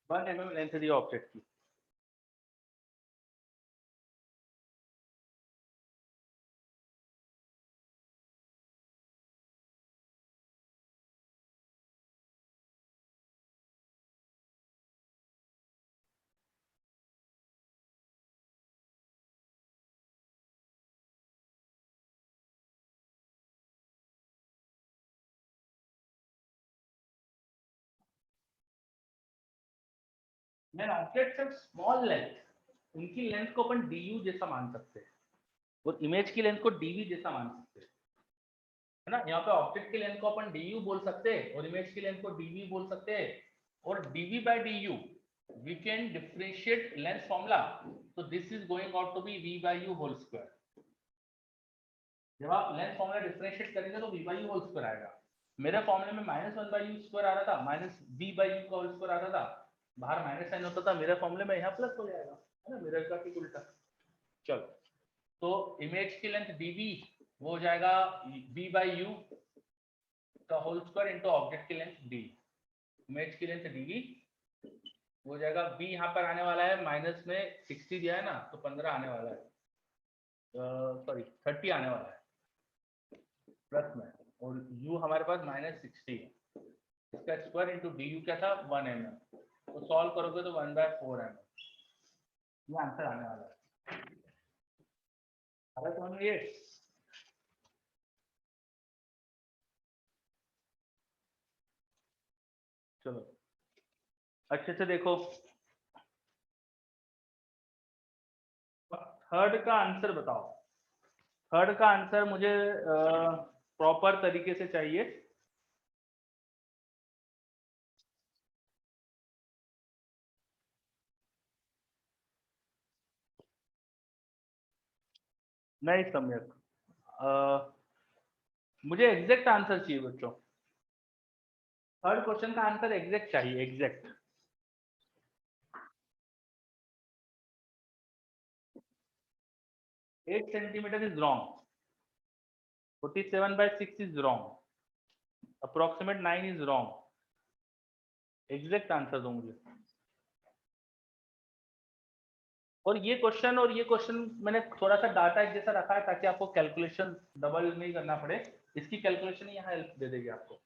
One mm length the object की। मैं ऑब्जेक्ट से स्मॉल लेंथ, उनकी लेंथ को अपन du जैसा मान सकते हैं और इमेज की लेंथ को dv जैसा मान सकते हैं, है ना। यहाँ पे ऑब्जेक्ट की लेंथ को अपन du बोल सकते हैं और इमेज की लेंथ को dv बोल सकते हैं। और dv/du we can differentiate length formula, so this is going out to be v/u whole square। जब आप लेंथ फॉर्मूला डिफरेंशिएट करेंगे तो v/u होल स्क्वायर आएगा। मेरे फॉर्मूले में -1/u स्क्वायर आ रहा था, -v/u का होल स्क्वायर आ रहा था, बाहर माइनस साइन होता था, मेरे फॉर्मूले में यहाँ प्लस हो जाएगा, है ना, मिरर का ठीक उल्टा। चलो, तो इमेज की लेंथ dv वो हो जाएगा v/u का होल स्क्वायर इनटू ऑब्जेक्ट की लेंथ d। इमेज की लेंथ dv हो जाएगा, v यहाँ पर आने वाला है माइनस में 60 दिया है ना, तो 15 आने वाला है, सॉरी 30 आने वाला है प्लस में, और u हमारे पास -60 है। इसका स्क्वायर इंटू डी यू क्या था 1 mm, तो सॉल्व करोगे तो 1/4 mm ये आंसर आने वाला है। अगर तो ये चलो अच्छे से देखो, थर्ड का आंसर बताओ। थर्ड का आंसर मुझे प्रॉपर तरीके से चाहिए। नहीं सम्यक, मुझे एग्जैक्ट आंसर चाहिए बच्चों। थर्ड क्वेश्चन का आंसर एग्जैक्ट चाहिए, exact. 8 centimetre is wrong, 47/6 is wrong, approximate 9 is wrong. Exact answer दो मुझे। और ये क्वेश्चन मैंने थोड़ा सा डाटा एक जैसा रखा है ताकि आपको कैलकुलेशन डबल नहीं करना पड़े। इसकी कैलकुलेशन यहाँ हेल्प दे देगी आपको।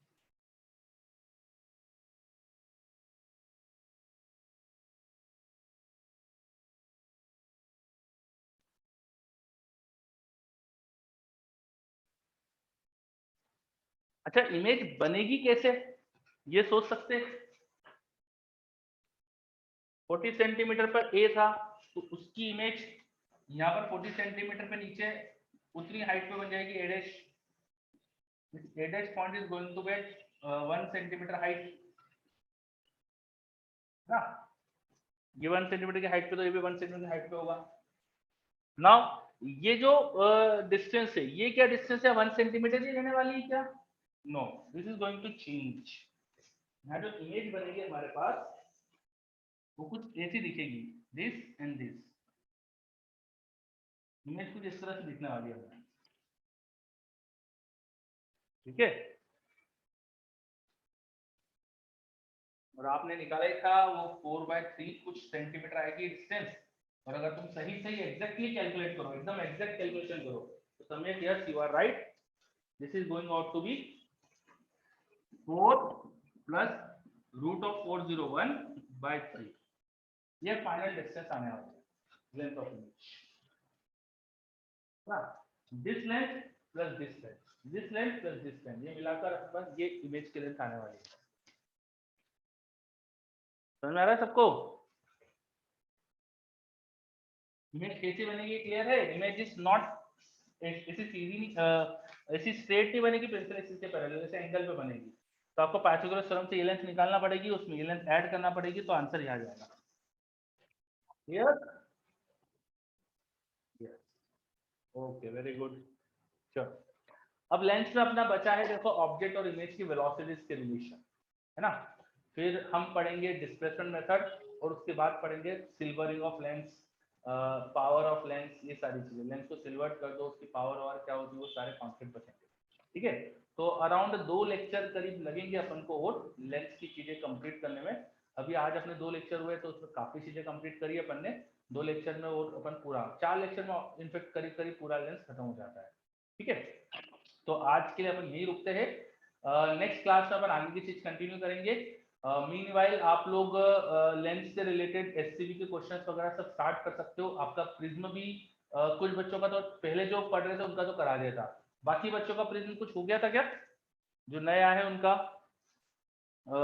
अच्छा, इमेज बनेगी कैसे ये सोच सकते हैं। 40 सेंटीमीटर पर ए था, तो उसकी इमेज यहाँ पर 40 सेंटीमीटर पे नीचे उतनी हाइट पे बन जाएगी A dash. A dash point is going to get 1 centimetre height ना। ये 1 सेंटीमीटर की हाइट पे, तो ये भी 1 सेंटीमीटर की हाइट पे होगा। नाउ ये जो डिस्टेंस है, ये क्या डिस्टेंस है, 1 सेंटीमीटर ही रहने वाली है क्या। No, this is going to change. यहाँ जो इमेज बनेगी हमारे पास वो कुछ ऐसी दिखेगी, दिस एंड दिस। इमेज कुछ इस तरह से दिखने वाली है, ठीक है। और आपने निकाला ही था वो 4/3 कुछ सेंटीमीटर आएगी डिस्टेंस। और अगर तुम सही सही एग्जैक्टली कैलकुलेट करो, एकदम एग्जैक्ट कैलकुलेशन करो, तो Samyak yes you are right, this is going out to be 4 plus root of 401 by 3, ये फाइनल डिस्टेंस आने वाला है length of image. This length plus this length, this length plus this length, ये मिलाकर अपने पास ये इमेज की लेंथ आने वाली है। समझ में आ रहा है सबको? इमेज कैसे बनेगी क्लियर है? इमेज इज नॉट ऐसी सीधी नहीं, ऐसी स्ट्रेट नहीं बनेगी प्रिंसिपल एक्सिस के पैरेलल, जैसे एंगल पे बनेगी। तो आपको पाइथागोरस थ्योरम से ये लेंथ निकालना पड़ेगी, उसमें ये लेंथ ऐड करना पड़ेगी, तो आंसर यहाँ जाएगा। Clear? Yes, okay, very good. चलो, अब लेंथ में अपना बचा है देखो ऑब्जेक्ट और इमेज की वेलोसिटीज के रिलेशन, है ना। फिर हम पढ़ेंगे डिस्प्लेसमेंट मेथड, और उसके बाद पढ़ेंगे silvering of lens, power of lens, ये सारी चीजें। लेंस को सिल्वर्ड कर दो, उसकी पावर और क्या होती है वो सारे कॉन्सेप्ट बचेंगे। ठीक है, तो अराउंड 2 लेक्चर करीब लगेंगे अपन को और लेंस की चीजें कंप्लीट करने में। अभी आज अपने 2 लेक्चर हुए तो उसमें काफी चीजें कंप्लीट करी अपन ने। 2 लेक्चर में और अपन पूरा 4 लेक्चर में इनफेक्ट करीब करीब पूरा लेंस खत्म हो जाता है। ठीक है, तो आज के लिए अपन यही रुकते हैं। नेक्स्ट क्लास में अपन आगे की चीज कंटिन्यू करेंगे। मीनवाइल आप लोग लेंस से रिलेटेड एससीबी के क्वेश्चंस वगैरह सब स्टार्ट कर सकते हो। आपका प्रिज्म भी कुछ बच्चों का तो पहले जो पढ़ रहे थे उनका तो करा दिया था, बाकी बच्चों का प्रिज्म कुछ हो गया था क्या? जो नया है उनका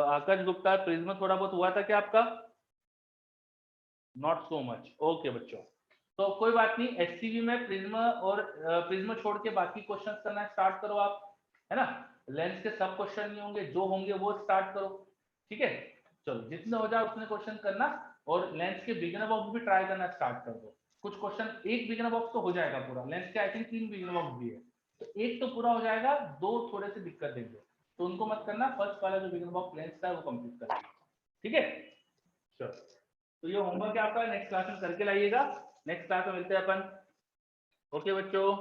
आकाश गुप्ता, प्रिज्म थोड़ा बहुत हुआ था क्या आपका? नॉट सो मच, ओके बच्चों, तो कोई बात नहीं। एससीबी में प्रिज्म और प्रिज्म छोड़ के बाकी क्वेश्चंस करना स्टार्ट करो आप, है ना। लेंस के सब क्वेश्चन नहीं होंगे, जो होंगे वो स्टार्ट करो। ठीक है, चलो जितने हो जाए उतने क्वेश्चन करना, और लेंस के बिगिनर बॉक्स भी ट्राई करना स्टार्ट कर दो। कुछ क्वेश्चन, एक बिगिनर बॉक्स तो हो जाएगा पूरा, लेंस के आई थिंक 3 बिगिनर बॉक्स भी है, तो एक तो पूरा हो जाएगा, 2 थोड़े से दिक्कत देंगे, तो उनको मत करना। फर्स्ट वाला जो बिगिनर बॉक्स लेंस का है वो कंप्लीट करना। ठीक है, चलो, तो ये होमवर्क है आपका, नेक्स्ट क्लास में करके लाइएगा। नेक्स्ट क्लास में मिलते हैं अपन। ओके बच्चों,